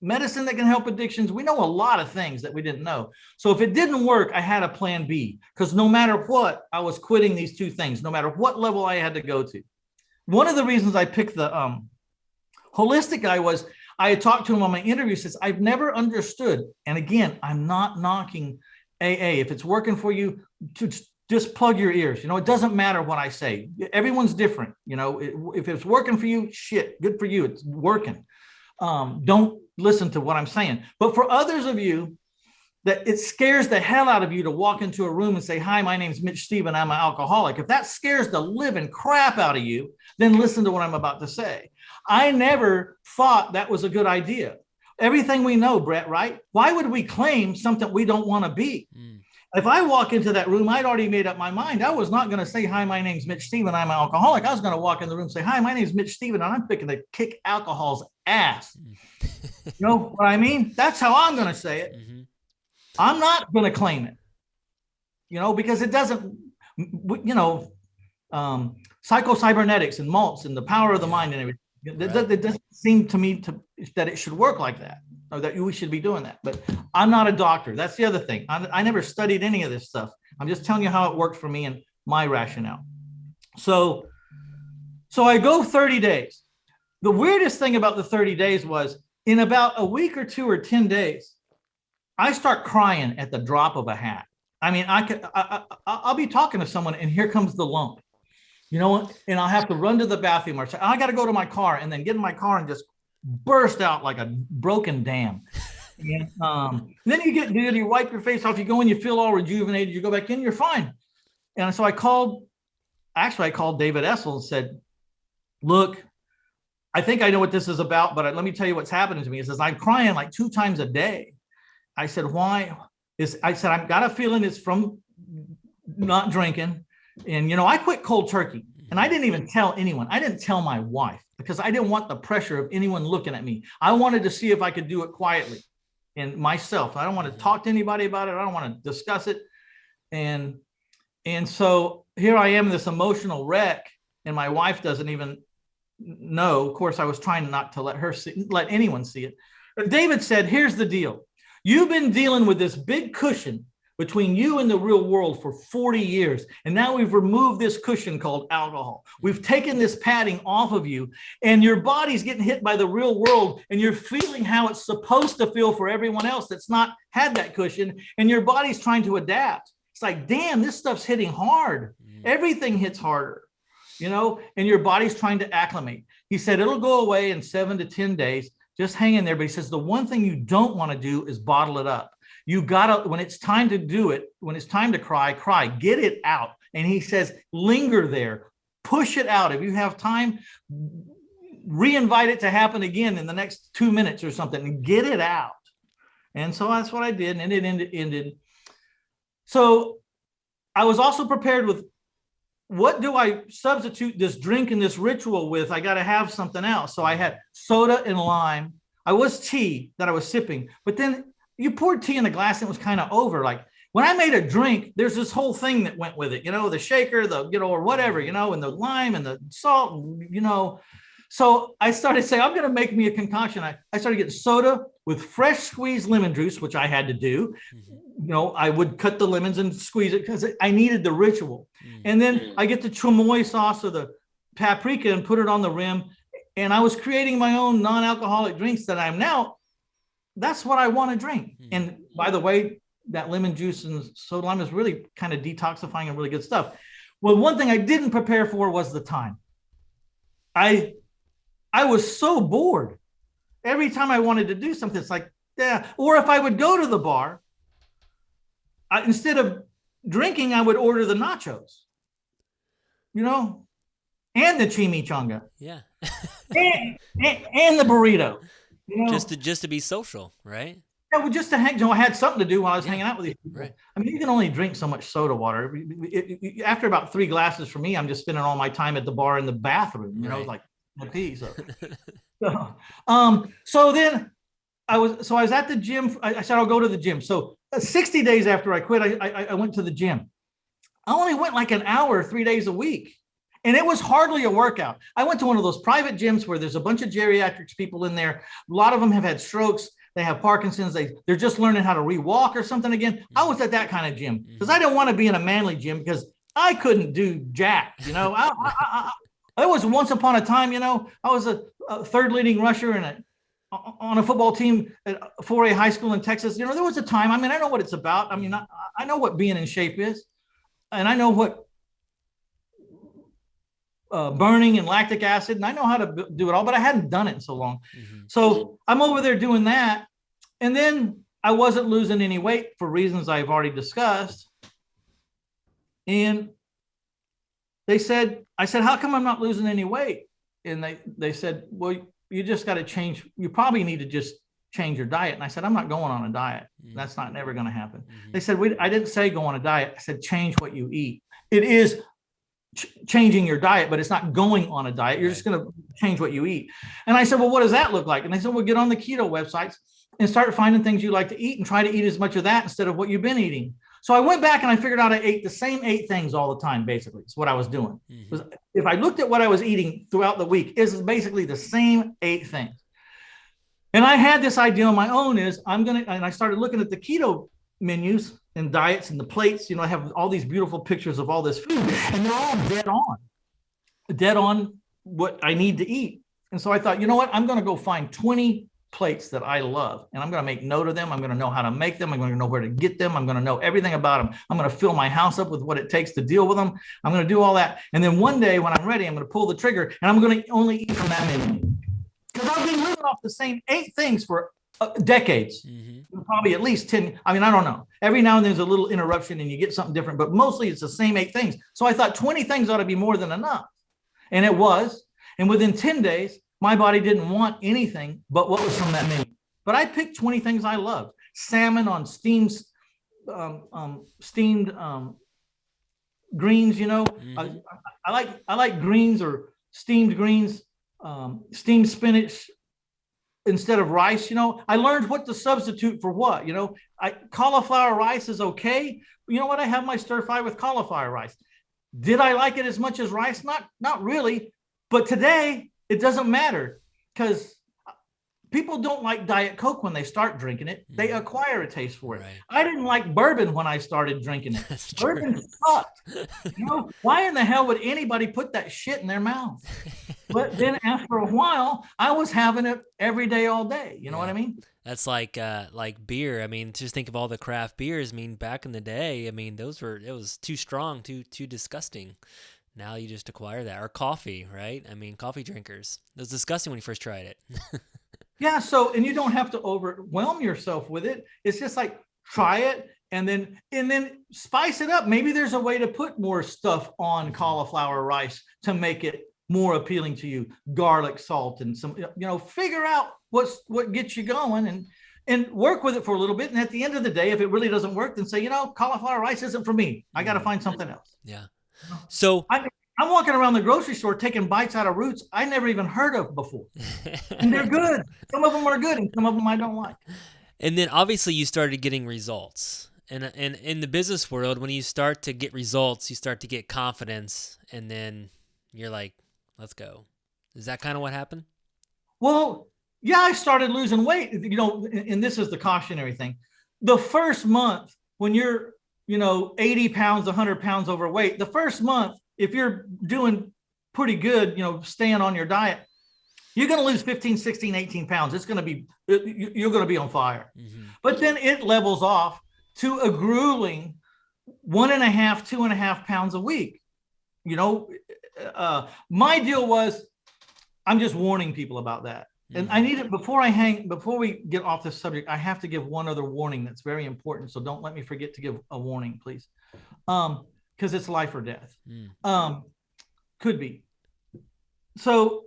medicine that can help addictions. We know a lot of things that we didn't know. So if it didn't work, I had a plan B, because no matter what, I was quitting these two things, no matter what level I had to go to. One of the reasons I picked the holistic guy was I had talked to him on my interview, says, I've never understood. And again, I'm not knocking AA. If it's working for you, just plug your ears. It doesn't matter what I say. Everyone's different. If it's working for you, shit, good for you. It's working. Don't listen to what I'm saying. But for others of you, that it scares the hell out of you to walk into a room and say, hi, my name's Mitch Stephen, I'm an alcoholic. If that scares the living crap out of you, then listen to what I'm about to say. I never thought that was a good idea. Everything we know, Brett, right? Why would we claim something we don't want to be? If I walk into that room, I'd already made up my mind. I was not going to say, hi, my name's Mitch Stephen, I'm an alcoholic. I was going to walk in the room and say, hi, my name's Mitch Stephen, and I'm picking to kick alcohol's ass. You know what I mean? That's how I'm going to say it. I'm not going to claim it, because it doesn't, psycho-cybernetics and malts and the power of the mind and everything. It doesn't seem to me that it should work like that, or that we should be doing that. But I'm not a doctor. That's the other thing. I never studied any of this stuff. I'm just telling you how it worked for me and my rationale. So I go 30 days. The weirdest thing about the 30 days was, in about a week or 2 or 10 days, I start crying at the drop of a hat. I mean, I'll be talking to someone and here comes the lump, and I'll have to run to the bathroom or say, I got to go to my car, and then get in my car and just burst out like a broken dam. And then you wipe your face off, you go in, you feel all rejuvenated, you go back in, you're fine. And so I called David Essel and said, look, I think I know what this is about, but let me tell you what's happening to me. He says, I'm crying like 2 times a day. I said, why? I said, I've got a feeling it's from not drinking. And, I quit cold turkey, and I didn't even tell anyone. I didn't tell my wife, because I didn't want the pressure of anyone looking at me. I wanted to see if I could do it quietly and myself. I don't want to talk to anybody about it. I don't want to discuss it. And And so here I am, this emotional wreck, and my wife doesn't even know. Of course, I was trying not to let anyone see it. But David said, here's the deal. You've been dealing with this big cushion between you and the real world for 40 years. And now we've removed this cushion called alcohol. We've taken this padding off of you, and your body's getting hit by the real world, and you're feeling how it's supposed to feel for everyone else that's not had that cushion, and your body's trying to adapt. It's like, damn, this stuff's hitting hard. Everything hits harder, and your body's trying to acclimate. He said, it'll go away in 7 to 10 days. Just hang in there. But he says, the one thing you don't want to do is bottle it up. You gotta, when it's time to do it, when it's time to cry, get it out. And he says, linger there, push it out. If you have time, re-invite it to happen again in the next 2 minutes or something, and get it out. And so that's what I did. And it ended. So I was also prepared with, what do I substitute this drink and this ritual with? I got to have something else. So I had soda and lime. I was tea that I was sipping, but then you poured tea in a glass and it was kind of over. Like when I made a drink, there's this whole thing that went with it, the shaker, or whatever, and the lime and the salt, So I started saying, I'm going to make me a concoction. I started getting soda with fresh squeezed lemon juice, which I had to do. I would cut the lemons and squeeze it because I needed the ritual. And then I get the chamoy sauce or the paprika and put it on the rim. And I was creating my own non-alcoholic drinks that that's what I want to drink. And by the way, that lemon juice and soda lime is really kind of detoxifying and really good stuff. Well, one thing I didn't prepare for was the time. I was so bored. Every time I wanted to do something, it's like, yeah. Or if I would go to the bar, instead of drinking, I would order the nachos, and the chimichanga. Yeah. and the burrito. Just to be social, right? Yeah, well, just to hang. I had something to do while I was hanging out with these people. Right. I mean, you can only drink so much soda water. After about 3 glasses for me, I'm just spending all my time at the bar in the bathroom. Like a pee. So then I was at the gym. I said I'll go to the gym. So 60 days after I quit, I went to the gym. I only went like an hour 3 days a week. And it was hardly a workout. I went to one of those private gyms where there's a bunch of geriatrics people in there. A lot of them have had strokes. They have Parkinson's. They're just learning how to re-walk or something again. I was at that kind of gym because I didn't want to be in a manly gym because I couldn't do jack. I was once upon a time, I was a third leading rusher on a football team at 4A high school in Texas. There was a time, I know what it's about. I know what being in shape is, and I know what burning and lactic acid, and I know how to do it all, but I hadn't done it in so long. So I'm over there doing that. And then I wasn't losing any weight for reasons I've already discussed. And I said, how come I'm not losing any weight? And they said, well, you just got to change. You probably need to just change your diet. And I said, I'm not going on a diet. That's not never going to happen. They said, I didn't say go on a diet. I said, change what you eat. It is changing your diet, but it's not going on a diet. You're just going to change what you eat. And I said, well, what does that look like? And they said, well, get on the keto websites and start finding things you like to eat and try to eat as much of that instead of what you've been eating. So I went back and I figured out I ate the same 8 things all the time, basically. It's what I was doing. If I looked at what I was eating throughout the week, it's basically the same 8 things. And I had this idea on my own and I started looking at the keto menus and diets and the plates. I have all these beautiful pictures of all this food, and they're all dead on what I need to eat. And so I thought, you know what? I'm going to go find 20 plates that I love, and I'm going to make note of them. I'm going to know how to make them. I'm going to know where to get them. I'm going to know everything about them. I'm going to fill my house up with what it takes to deal with them. I'm going to do all that. And then one day when I'm ready, I'm going to pull the trigger, and I'm going to only eat from that menu. Because I've been living off the same 8 things for decades, probably at least 10. I don't know. Every now and then there's a little interruption and you get something different, but mostly it's the same 8 things. So I thought 20 things ought to be more than enough. And it was. And within 10 days, my body didn't want anything but what was from that menu. But I picked 20 things I loved. Salmon on steamed greens, I like greens or steamed greens, steamed spinach, instead of rice. I learned what to substitute for what. Cauliflower rice is okay. You know what? I have my stir fry with cauliflower rice. Did I like it as much as rice? Not really. But today it doesn't matter, because people don't like Diet Coke when they start drinking it. They acquire a taste for it. Right. I didn't like bourbon when I started drinking it. Bourbon sucked. Why in the hell would anybody put that shit in their mouth? But then after a while, I was having it every day, all day. You know what I mean? That's like beer. I mean, just think of all the craft beers. I mean, back in the day, I mean, it was too strong, too disgusting. Now you just acquire that. Or coffee, right? I mean, coffee drinkers. It was disgusting when you first tried it. Yeah. So, and you don't have to overwhelm yourself with it. It's just like, try it and then spice it up. Maybe there's a way to put more stuff on cauliflower rice to make it more appealing to you. Garlic, salt, and some, figure out what gets you going and work with it for a little bit. And at the end of the day, if it really doesn't work, then say, cauliflower rice isn't for me. I got to find something else. Yeah. So I'm walking around the grocery store taking bites out of roots I never even heard of before. And they're good. Some of them are good and some of them I don't like. And then obviously you started getting results. And in the business world, when you start to get results, you start to get confidence, and then you're like, let's go. Is that kind of what happened? Well, yeah, I started losing weight, and this is the cautionary thing. The first month when you're, 80 pounds, 100 pounds overweight, the first month, if you're doing pretty good, staying on your diet, you're going to lose 15, 16, 18 pounds. You're going to be on fire. Mm-hmm. But then it levels off to a grueling 1.5, 2.5 pounds a week. My deal was, I'm just warning people about that. And I need it before we get off this subject, I have to give one other warning that's very important. So don't let me forget to give a warning, please. Because it's life or death. Could be. So,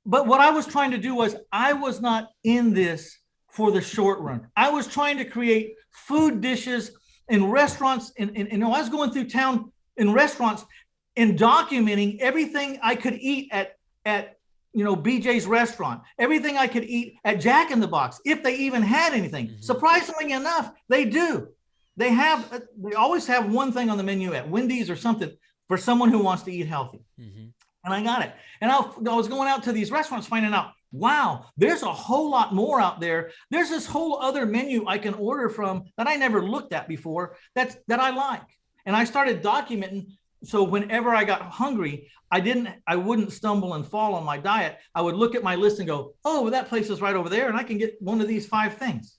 but what I was trying to do was, I was not in this for the short run. I was trying to create food dishes in restaurants. And I was going through town in restaurants and documenting everything I could eat at BJ's restaurant, everything I could eat at Jack in the Box, if they even had anything. Mm-hmm. Surprisingly enough, they do. They always have one thing on the menu at Wendy's or something for someone who wants to eat healthy. Mm-hmm. And I got it. And I was going out to these restaurants finding out, wow, there's a whole lot more out there. There's this whole other menu I can order from that I never looked at before that I like. And I started documenting. So whenever I got hungry, I wouldn't stumble and fall on my diet. I would look at my list and go, oh, well, that place is right over there, and I can get one of these 5 things.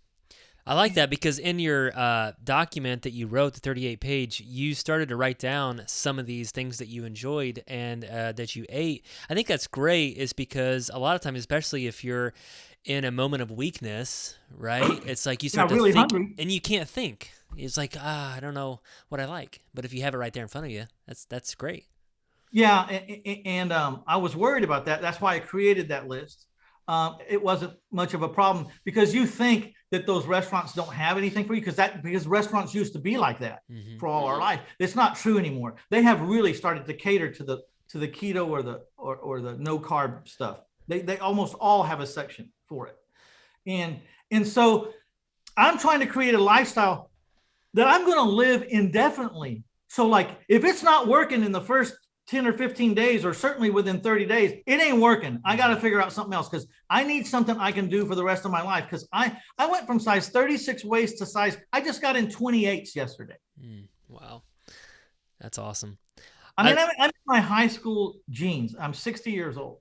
I like that, because in your document that you wrote, the 38-page, you started to write down some of these things that you enjoyed and that you ate. I think that's great, is because a lot of times, especially if you're in a moment of weakness, right? It's like you start to think, hungry, and you can't think. It's like, I don't know what I like. But if you have it right there in front of you, that's great. Yeah, and I was worried about that. That's why I created that list. It wasn't much of a problem, because you think that those restaurants don't have anything for you, because restaurants used to be like that for all our life. It's not true anymore. They have really started to cater to the keto or the no carb stuff. They almost all have a section for it. And so I'm trying to create a lifestyle that I'm going to live indefinitely. So like, if it's not working in the first 10 or 15 days, or certainly within 30 days, it ain't working. I got to figure out something else, because I need something I can do for the rest of my life. Because I went from size 36 waist to I just got in 28s yesterday. Wow. That's awesome. I'm in my high school jeans. I'm 60 years old.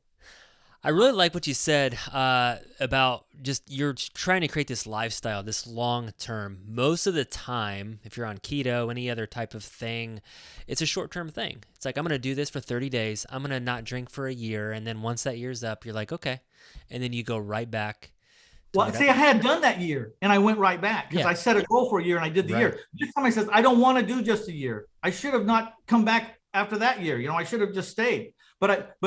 I really like what you said about just you're trying to create this lifestyle, this long term. Most of the time, if you're on keto, any other type of thing, it's a short term thing. It's like, I'm going to do this for 30 days. I'm going to not drink for a year. And then once that year's up, you're like, okay. And then you go right back. Well, see, I had done that year and I went right back, because I set a goal for a year and I did the year. This time I said, I don't want to do just a year. I should have not come back after that year. I should have just stayed. But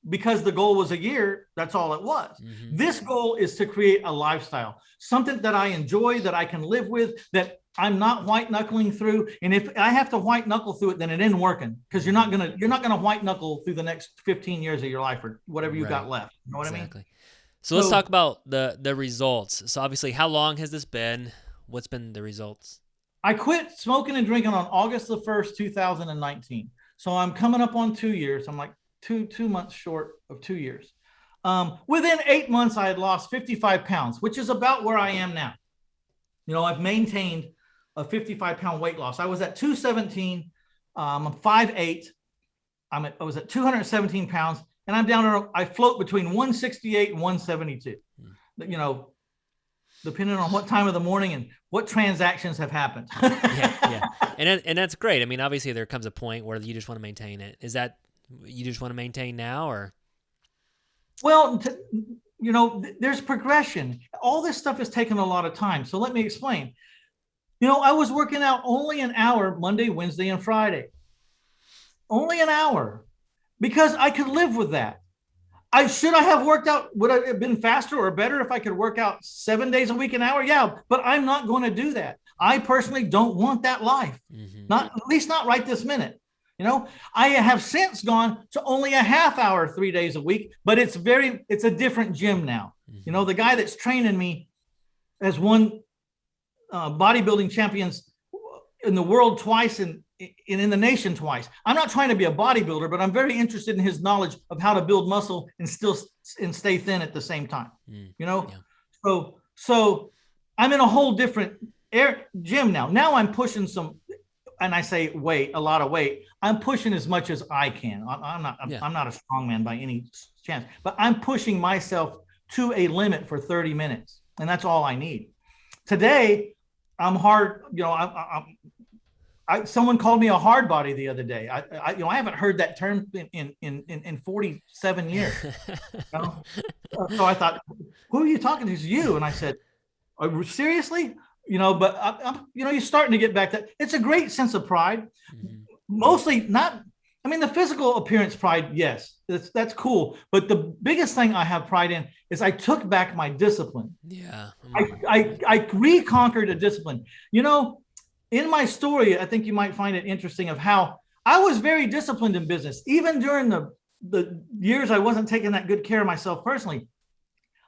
because the goal was a year, that's all it was. Mm-hmm. This goal is to create a lifestyle, something that I enjoy, that I can live with, that I'm not white knuckling through. And if I have to white knuckle through it, then it ain't working, because you're not gonna white knuckle through the next 15 years of your life or whatever you got left. You know what I mean? So let's talk about the results. So obviously, how long has this been? What's been the results? I quit smoking and drinking on August the 1st, 2019. So I'm coming up on 2 years. I'm like two months short of 2 years. Within 8 months, I had lost 55 pounds, which is about where I am now. I've maintained a 55-pound weight loss. I was at 217. I'm 5'8". I was at 217 pounds, and I'm down to, I float between 168 and 172. Depending on what time of the morning and what transactions have happened. Yeah. And that's great. I mean, obviously there comes a point where you just want to maintain it. Is that you just want to maintain now, or? Well, there's progression. All this stuff has taken a lot of time. So let me explain. I was working out only an hour Monday, Wednesday, and Friday. Only an hour, because I could live with that. Should I have worked out? Would I have been faster or better if I could work out 7 days a week, an hour? Yeah, but I'm not going to do that. I personally don't want that life. Not, at least not right this minute. I have since gone to only a half hour, 3 days a week, but it's a different gym now. The guy that's training me has won bodybuilding champions in the world twice and in the nation twice. I'm not trying to be a bodybuilder, but I'm very interested in his knowledge of how to build muscle and stay thin at the same time. Yeah. So I'm in a whole different gym now. Now I'm pushing and I say a lot of weight. I'm pushing as much as I can. I'm not a strong man by any chance, but I'm pushing myself to a limit for 30 minutes, and that's all I need. Today, I'm hard. Someone called me a hard body the other day. I haven't heard that term in 47 years. So I thought, who are you talking to? It's you. And I said, seriously? But you're starting to get back that it's a great sense of pride. Mostly not, the physical appearance pride, yes, that's cool. But the biggest thing I have pride in is I took back my discipline. Yeah. I reconquered a discipline. In my story, I think you might find it interesting of how I was very disciplined in business. Even during the years I wasn't taking that good care of myself personally,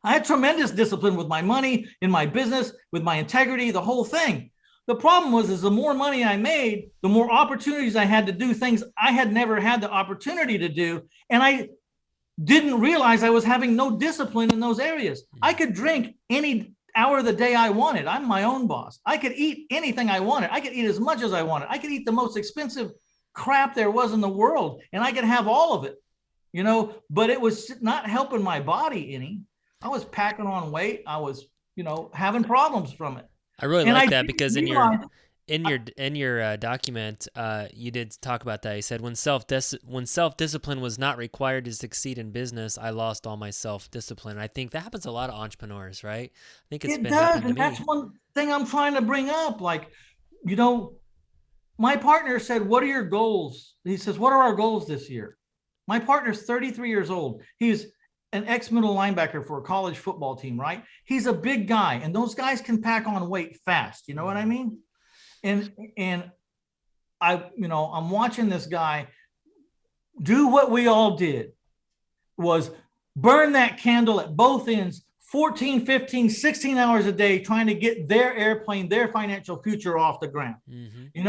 I had tremendous discipline with my money, in my business, with my integrity, the whole thing. The problem was the more money I made, the more opportunities I had to do things I had never had the opportunity to do. And I didn't realize I was having no discipline in those areas. I could drink any hour of the day I wanted. I'm my own boss. I could eat anything I wanted. I could eat as much as I wanted. I could eat the most expensive crap there was in the world, and I could have all of it, but it was not helping my body any. I was packing on weight. I was, having problems from it. I really like that, because in your document, you did talk about that. You said, when self-discipline was not required to succeed in business, I lost all my self-discipline. I think that happens to a lot of entrepreneurs, right? I think it does, and that's one thing I'm trying to bring up. Like, my partner said, "What are your goals?" He says, "What are our goals this year?" My partner's 33 years old. He's an ex-middle linebacker for a college football team, right? He's a big guy, and those guys can pack on weight fast. You know what I mean? And I'm watching this guy do what we all did, was burn that candle at both ends, 14, 15, 16 hours a day, trying to get their airplane, their financial future off the ground, and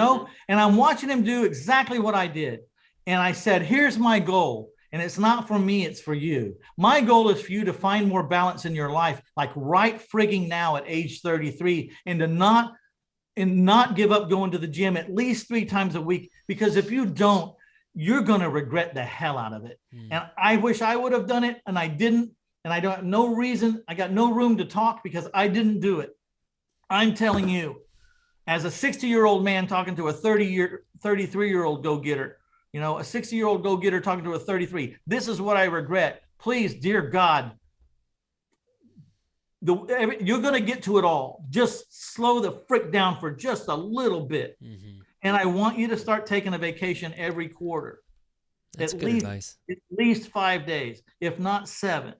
I'm watching him do exactly what I did. And I said, here's my goal. And it's not for me, it's for you. My goal is for you to find more balance in your life, like right frigging now at age 33, and to not give up going to the gym at least 3 times a week, because if you don't, you're going to regret the hell out of it. And I wish I would have done it, and I didn't. And I don't have no reason. I got no room to talk because I didn't do it. I'm telling you, as a 60-year-old man talking to a 33-year-old go-getter, a 60-year-old go-getter talking to a 33, this is what I regret. Please, dear God, you're going to get to it all. Just slow the frick down for just a little bit. And I want you to start taking a vacation every quarter. That's good advice. At least 5 days, if not 7.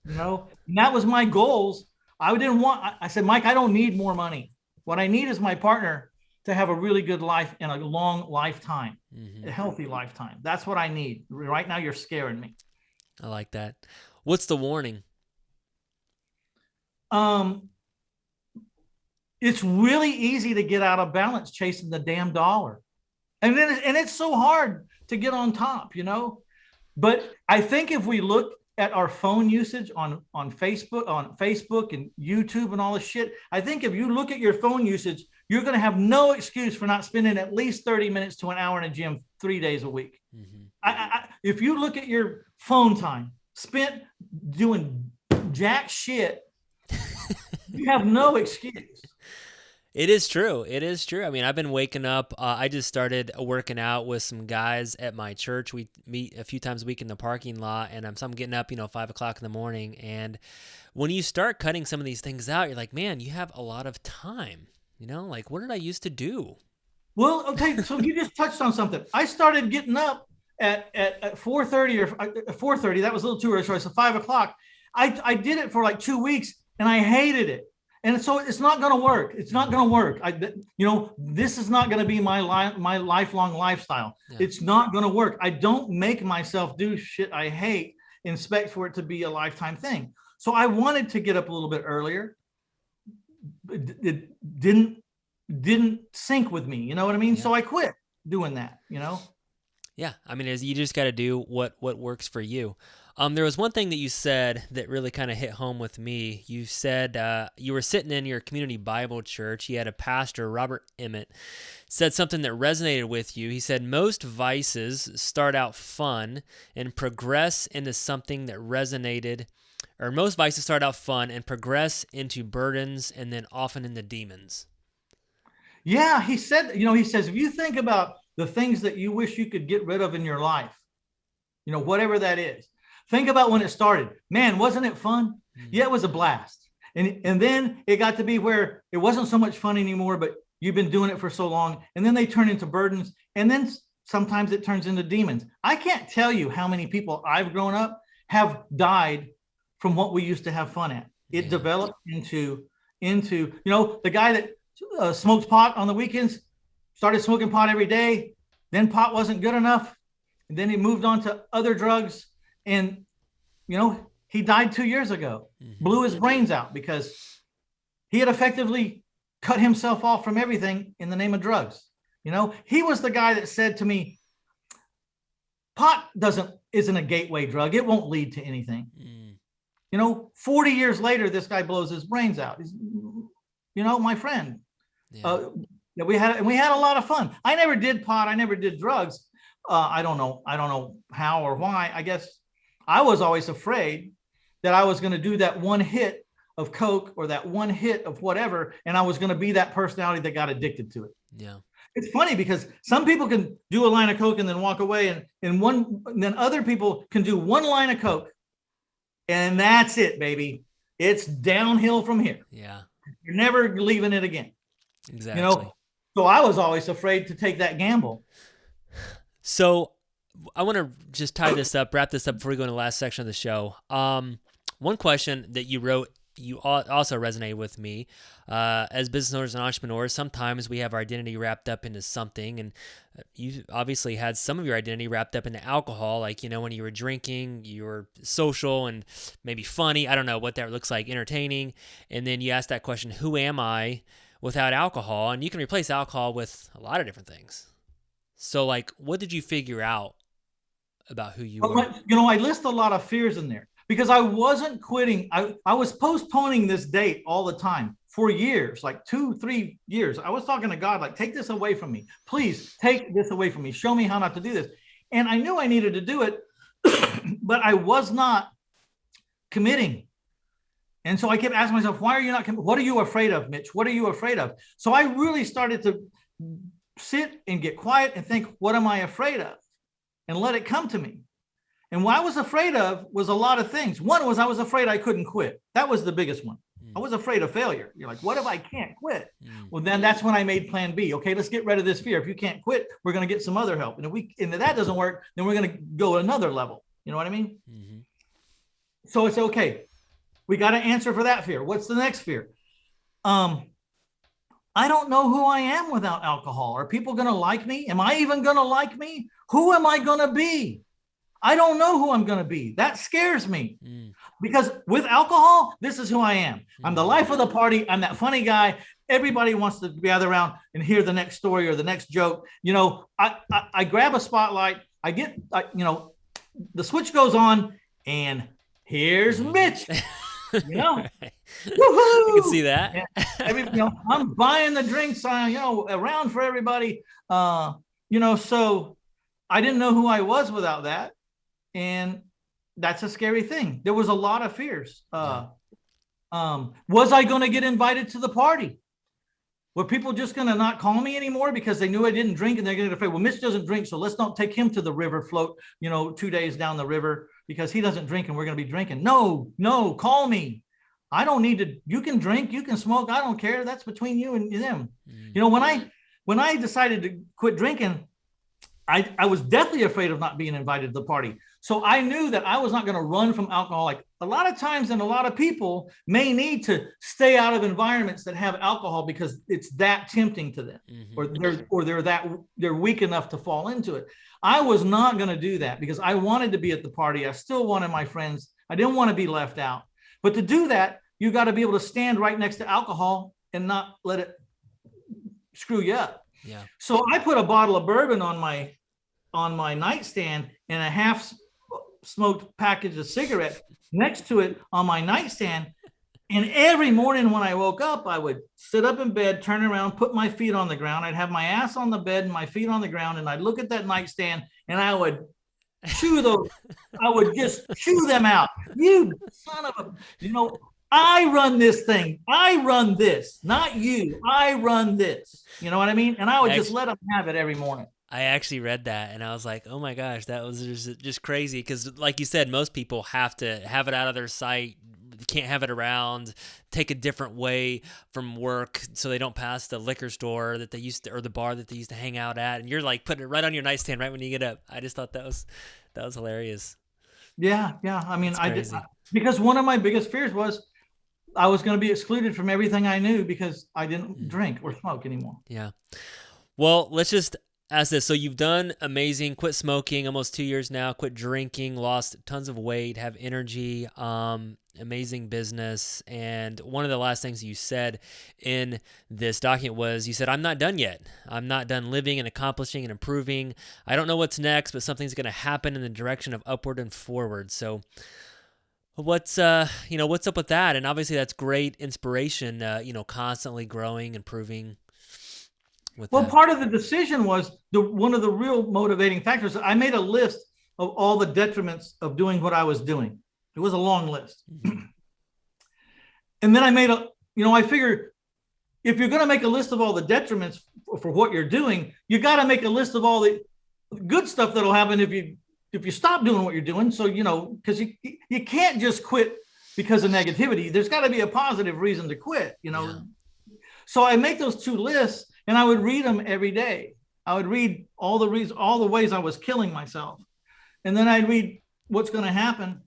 And that was my goals. I said, Mike, I don't need more money. What I need is my partner to have a really good life and a long lifetime, a healthy lifetime. That's what I need. Right now, you're scaring me. I like that. What's the warning? Um, it's really easy to get out of balance chasing the damn dollar. And it's so hard to get on top, you know? But I think if we look at our phone usage on Facebook and YouTube and all this shit, I think if you look at your phone usage, you're going to have no excuse for not spending at least 30 minutes to an hour in a gym 3 days a week. If you look at your phone time spent doing jack shit, you have no excuse. It is true. It is true. I mean, I've been waking up. I just started working out with some guys at my church. We meet a few times a week in the parking lot, and so I'm getting up, 5 o'clock in the morning. And when you start cutting some of these things out, you're like, man, you have a lot of time. Like, what did I used to do? Well, okay, so you just touched on something. I started getting up at 4:30 or 4:30. That was a little too early, so it's 5 o'clock. I did it for like 2 weeks, and I hated it. And so it's not going to work. It's not going to work. This is not going to be my lifelong lifestyle. Yeah. It's not going to work. I don't make myself do shit I hate and expect for it to be a lifetime thing. So I wanted to get up a little bit earlier. It didn't sync with me. You know what I mean? Yeah. So I quit doing that, Yeah. I mean, you just got to do what works for you. There was one thing that you said that really kind of hit home with me. You said you were sitting in your community Bible church. You had a pastor, Robert Emmett, said something that resonated with you. He said, most vices start out fun and progress into something that resonated, or most vices start out fun and progress into burdens and then often into demons. Yeah, he said, he says, if you think about the things that you wish you could get rid of in your life, whatever that is, think about when it started. Man, wasn't it fun? Mm-hmm. Yeah, it was a blast. And then it got to be where it wasn't so much fun anymore, but you've been doing it for so long. And then they turn into burdens. And then sometimes it turns into demons. I can't tell you how many people I've grown up have died from what we used to have fun at. It developed into the guy that smokes pot on the weekends, started smoking pot every day. Then pot wasn't good enough. And then he moved on to other drugs. And, he died 2 years ago, blew his brains out because he had effectively cut himself off from everything in the name of drugs. He was the guy that said to me, pot isn't a gateway drug. It won't lead to anything. 40 years later, this guy blows his brains out. He's, my friend. Yeah. We had a lot of fun. I never did pot. I never did drugs. I don't know how or why. I guess I was always afraid that I was going to do that one hit of Coke or that one hit of whatever, and I was going to be that personality that got addicted to it. Yeah. It's funny because some people can do a line of Coke and then walk away, and then other people can do one line of Coke, and that's it, baby. It's downhill from here. Yeah. You're never leaving it again. Exactly. So I was always afraid to take that gamble. So I want to just wrap this up before we go into the last section of the show. One question that you wrote, you also resonated with me. As business owners and entrepreneurs, sometimes we have our identity wrapped up into something, and you obviously had some of your identity wrapped up into alcohol, like, when you were drinking, you were social and maybe funny. I don't know what that looks like, entertaining. And then you asked that question, who am I without alcohol? And you can replace alcohol with a lot of different things. So, like, what did you figure out about who you are? I list a lot of fears in there because I wasn't quitting. I was postponing this date all the time for years, like 2-3 years. I was talking to God, like, take this away from me. Please take this away from me. Show me how not to do this. And I knew I needed to do it, but I was not committing. And so I kept asking myself, why are you not committing? What are you afraid of, Mitch? What are you afraid of? So I really started to sit and get quiet and think, what am I afraid of? And let it come to me. And what I was afraid of was a lot of things. One was I was afraid I couldn't quit. That was the biggest one. I was afraid of failure. You're like, what if I can't quit? Well, then that's when I made plan B. Okay, let's get rid of this fear. If you can't quit, we're going to get some other help. And if that doesn't work, then we're going to go another level. You know what I mean? Mm-hmm. So it's okay. We got to answer for that fear. What's the next fear? I don't know who I am without alcohol. Are people going to like me? Am I even going to like me? Who am I going to be? I don't know who I'm going to be. That scares me. because with alcohol, this is who I am. I'm the life of the party. I'm that funny guy. Everybody wants to gather around and hear the next story or the next joke. I grab a spotlight. The switch goes on, and here's Mitch. Right. I can see that. I'm buying the drinks, around for everybody. So I didn't know who I was without that, and that's a scary thing. There was a lot of fears. Was I going to get invited to the party? Were people just going to not call me anymore because they knew I didn't drink, and they're going to say, well, Mitch doesn't drink, so let's not take him to the river float, 2 days down the river because he doesn't drink and we're going to be drinking. No, call me. I don't need to. You can drink, you can smoke. I don't care. That's between you and them. When I decided to quit drinking, I was deathly afraid of not being invited to the party. So I knew that I was not going to run from alcohol. Like a lot of times, and a lot of people may need to stay out of environments that have alcohol because it's that tempting to them, or they're weak enough to fall into it. I was not going to do that because I wanted to be at the party. I still wanted my friends. I didn't want to be left out. But to do that, you got to be able to stand right next to alcohol and not let it screw you up. Yeah. So I put a bottle of bourbon on my nightstand and a half smoked package of cigarettes next to it on my nightstand. And every morning when I woke up, I would sit up in bed, turn around, put my feet on the ground. I'd have my ass on the bed and my feet on the ground. And I'd look at that nightstand and I would chew those. I would just chew them out. You son of a, I run this thing. I run this, not you. I run this. You know what I mean? And I would just let them have it every morning. I actually read that and I was like, oh my gosh, that was just crazy. Because like you said, most people have to have it out of their sight. Can't have it around, take a different way from work so they don't pass the liquor store that they used to, or the bar that they used to hang out at. And you're like putting it right on your nightstand right when you get up. I just thought that was hilarious. Yeah. I mean, because one of my biggest fears was I was going to be excluded from everything I knew because I didn't drink or smoke anymore. Yeah. Well, let's just ask this. So you've done amazing, quit smoking almost 2 years now, quit drinking, lost tons of weight, have energy, amazing business. And one of the last things you said in this document was, you said, I'm not done yet. I'm not done living and accomplishing and improving. I don't know what's next, but something's going to happen in the direction of upward and forward. So what's up with that? And obviously that's great inspiration, constantly growing, improving. Part of the decision was one of the real motivating factors. I made a list of all the detriments of doing what I was doing. It was a long list. And then I made I figured if you're going to make a list of all the detriments for what you're doing, you got to make a list of all the good stuff that'll happen if you stop doing what you're doing. So, because you can't just quit because of negativity. There's got to be a positive reason to quit, Yeah. So I make those two lists. And I would read them every day. I would read all the ways I was killing myself. And then I'd read what's going to happen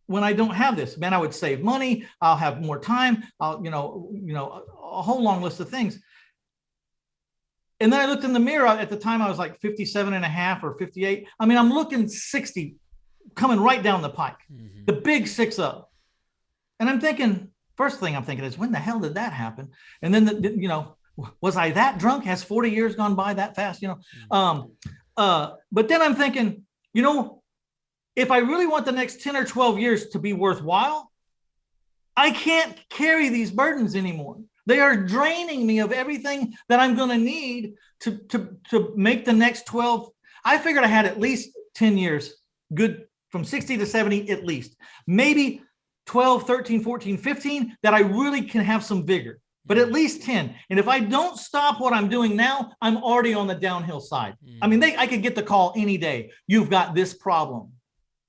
when I don't have this. Man, I would save money. I'll have more time. I'll, a whole long list of things. And then I looked in the mirror. At the time, I was like 57 and a half or 58. I mean, I'm looking 60 coming right down the pike, the big 6-0. And I'm thinking, first thing I'm thinking is, when the hell did that happen? And then, was I that drunk? Has 40 years gone by that fast? But then I'm thinking, if I really want the next 10 or 12 years to be worthwhile, I can't carry these burdens anymore. They are draining me of everything that I'm going to need to make the next 12. I figured I had at least 10 years, good from 60 to 70 at least. Maybe 12, 13, 14, 15, that I really can have some vigor. But at least 10. And if I don't stop what I'm doing now, I'm already on the downhill side. I mean, I could get the call any day. You've got this problem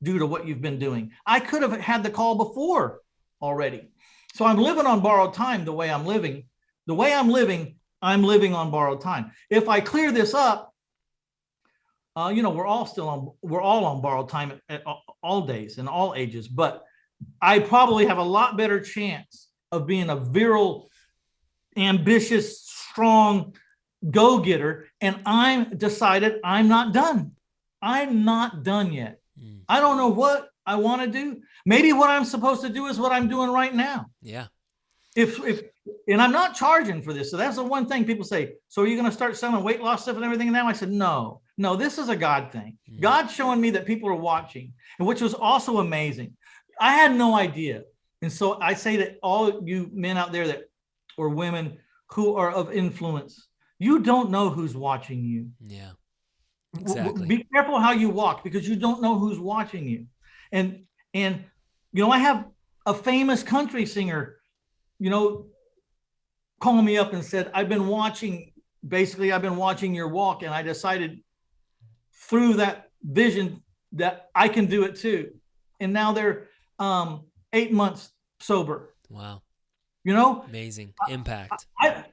due to what you've been doing. I could have had the call before already. So I'm living on borrowed time the way I'm living. The way I'm living on borrowed time. If I clear this up, we're all on borrowed time at all days and all ages. But I probably have a lot better chance of being a virile, ambitious, strong go-getter, and I'm decided I'm not done. I'm not done yet. I don't know what I want to do. Maybe what I'm supposed to do is what I'm doing right now. Yeah. If and I'm not charging for this. So that's the one thing people say. So are you going to start selling weight loss stuff and everything now? I said, no, this is a God thing. God's showing me that people are watching, and which was also amazing. I had no idea. And so I say to all you men out there that, or women who are of influence, you don't know who's watching you. Yeah, exactly. Be careful how you walk, because you don't know who's watching you. And I have a famous country singer, call me up and said, I've been watching your walk, and I decided through that vision that I can do it too. And now they're 8 months sober. Wow. Amazing impact.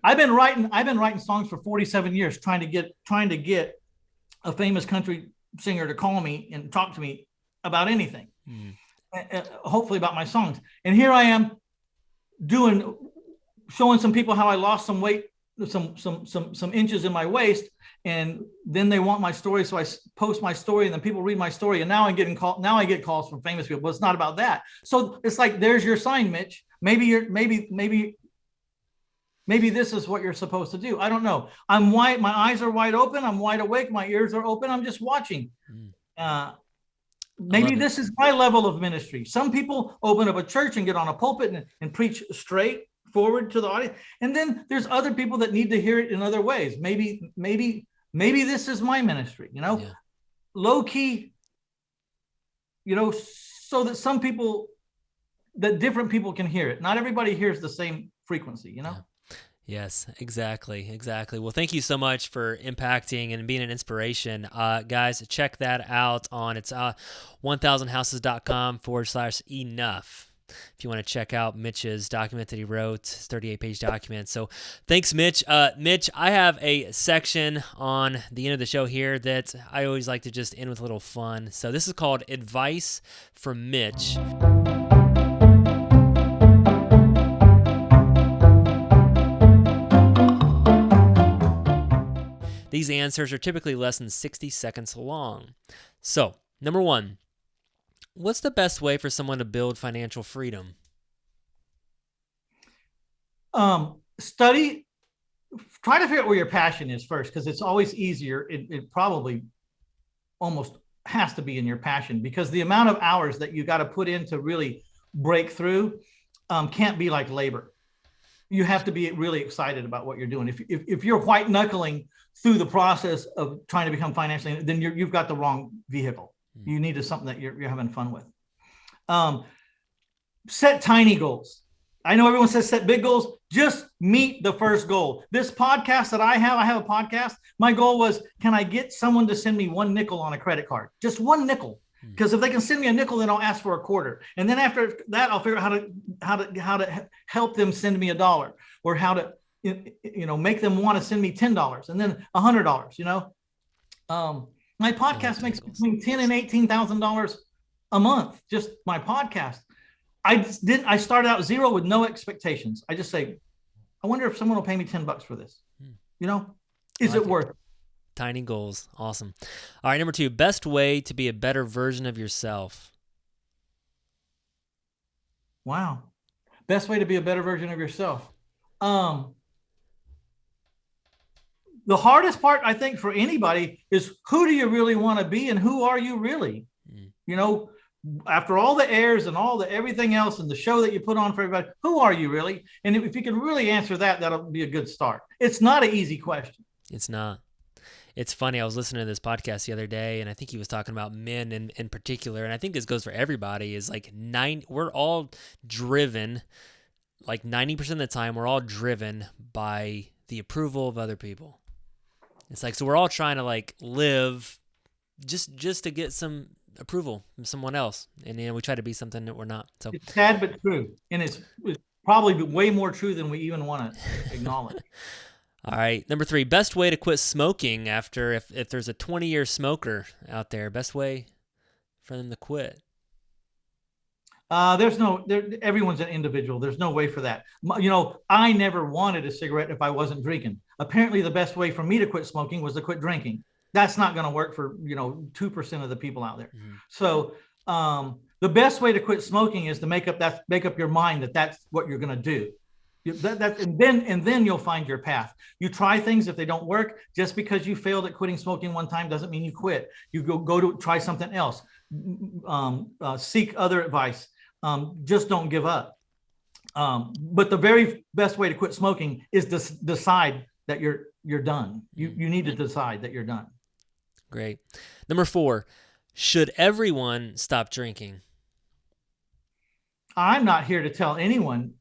I've been writing songs for 47 years, trying to get a famous country singer to call me and talk to me about anything, hopefully about my songs. And here I am showing some people how I lost some weight, some inches in my waist, and then they want my story, so I post my story, and then people read my story, and now I get calls from famous people. But it's not about that. So it's like, there's your sign, Mitch. Maybe this is what you're supposed to do. I don't know. I'm wide. My eyes are wide open. I'm wide awake. My ears are open. I'm just watching. Maybe this is my level of ministry. Some people open up a church and get on a pulpit and preach straight forward to the audience. And then there's other people that need to hear it in other ways. Maybe this is my ministry, low key, so that different people can hear it. Not everybody hears the same frequency, Yeah. Yes, exactly. Well, thank you so much for impacting and being an inspiration. Guys, check that out on 1000houses.com/enough. If you want to check out Mitch's document that he wrote, his 38-page document. So thanks, Mitch. Mitch, I have a section on the end of the show here that I always like to just end with a little fun. So this is called Advice from Mitch. These answers are typically less than 60 seconds long. So, number 1, what's the best way for someone to build financial freedom? Study, try to figure out where your passion is first, because it's always easier. It probably almost has to be in your passion, because the amount of hours that you got to put in to really break through can't be like labor. You have to be really excited about what you're doing. If you're white knuckling through the process of trying to become financially, then you've got the wrong vehicle. You need something that you're having fun with. Set tiny goals. I know everyone says set big goals. Just meet the first goal. This podcast that I have a podcast. My goal was, can I get someone to send me one nickel on a credit card? Just one nickel. Because if they can send me a nickel, then I'll ask for a quarter. And then after that, I'll figure out how to help them send me $1, or how to, make them want to send me $10 and then $100, My podcast makes between $10,000 and $18,000 a month. Just my podcast. I started out zero with no expectations. I just say, I wonder if someone will pay me $10 for this. Is it worth it? Tiny goals. Awesome. All right. Number 2, best way to be a better version of yourself. Wow. Best way to be a better version of yourself. The hardest part, I think, for anybody is, who do you really want to be, and who are you really? After all the airs and all the everything else and the show that you put on for everybody, who are you really? And if you can really answer that, that'll be a good start. It's not an easy question. It's not. It's funny. I was listening to this podcast the other day, and I think he was talking about men in particular. And I think this goes for everybody, is like we're all driven, like 90% of the time, we're all driven by the approval of other people. It's like, so we're all trying to like live just to get some approval from someone else. And we try to be something that we're not. So it's sad but true. And it's probably way more true than we even want to acknowledge. All right. Number 3, best way to quit smoking after, if there's a 20-year smoker out there, best way for them to quit. Everyone's an individual. There's no way for that. I never wanted a cigarette if I wasn't drinking. Apparently the best way for me to quit smoking was to quit drinking. That's not going to work for, 2% of the people out there. So The best way to quit smoking is to make up your mind that that's what you're going to do. And then you'll find your path. You try things. If they don't work, just because you failed at quitting smoking one time doesn't mean you quit. You go to try something else. Seek other advice. Just don't give up. But the very best way to quit smoking is to decide that you're done. You need to decide that you're done. Great. Number 4, should everyone stop drinking? I'm not here to tell anyone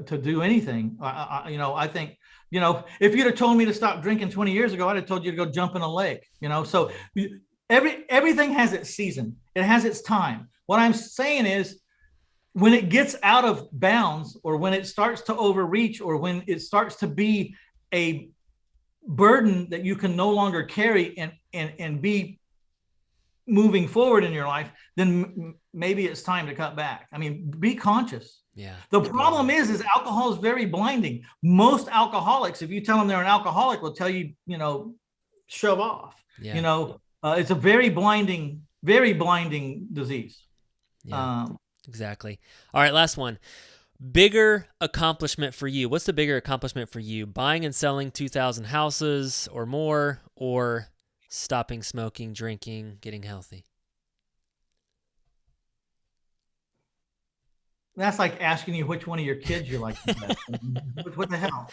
to do anything. I think, if you'd have told me to stop drinking 20 years ago, I'd have told you to go jump in a lake, so everything has its season. It has its time. What I'm saying is, when it gets out of bounds, or when it starts to overreach, or when it starts to be a burden that you can no longer carry and be moving forward in your life, then maybe it's time to cut back. I mean, be conscious. Yeah. The problem is alcohol is very blinding. Most alcoholics, if you tell them they're an alcoholic, will tell you, shove off. Yeah. It's a very blinding disease. Yeah. Exactly. All right, last one. Bigger accomplishment for you. What's the bigger accomplishment for you? Buying and selling 2,000 houses or more, or stopping smoking, drinking, getting healthy? That's like asking you which one of your kids you like the best. What the hell?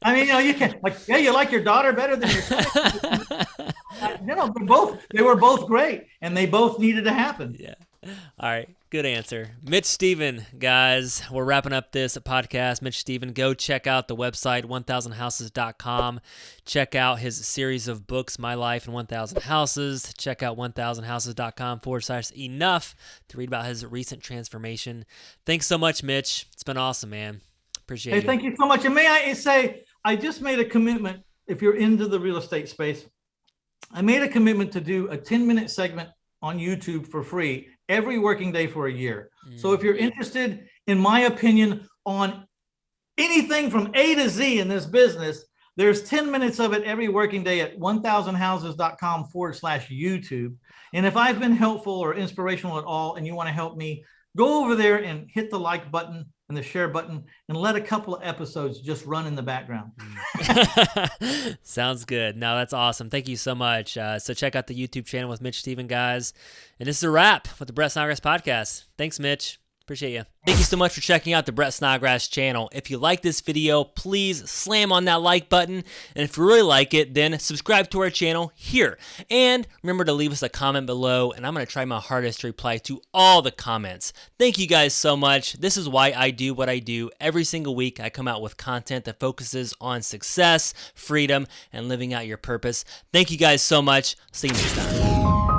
I mean, you can you like your daughter better than your son. They were both great, and they both needed to happen. Yeah. All right. Good answer. Mitch Stephen, guys. We're wrapping up this podcast. Mitch Stephen, go check out the website, 1000houses.com. Check out his series of books, My Life in 1000 Houses. Check out 1000houses.com/enough to read about his recent transformation. Thanks so much, Mitch. It's been awesome, man. Appreciate it. Thank you so much. And may I say, I just made a commitment, if you're into the real estate space, I made a commitment to do a 10-minute segment on YouTube for free every working day for a year. So if you're interested in my opinion on anything from A to Z in this business, there's 10 minutes of it every working day at 1000houses.com/YouTube. And if I've been helpful or inspirational at all, and you want to help me, go over there and hit the like button and the share button and let a couple of episodes just run in the background. Sounds good. No, that's awesome. Thank you so much. So check out the YouTube channel with Mitch Stephen, guys. And this is a wrap with the Brett Snodgrass podcast. Thanks, Mitch. Appreciate you. Thank you so much for checking out the Brett Snodgrass channel. If you like this video, please slam on that like button. And if you really like it, then subscribe to our channel here. And remember to leave us a comment below, and I'm going to try my hardest to reply to all the comments. Thank you guys so much. This is why I do what I do. Every single week, I come out with content that focuses on success, freedom, and living out your purpose. Thank you guys so much. See you next time.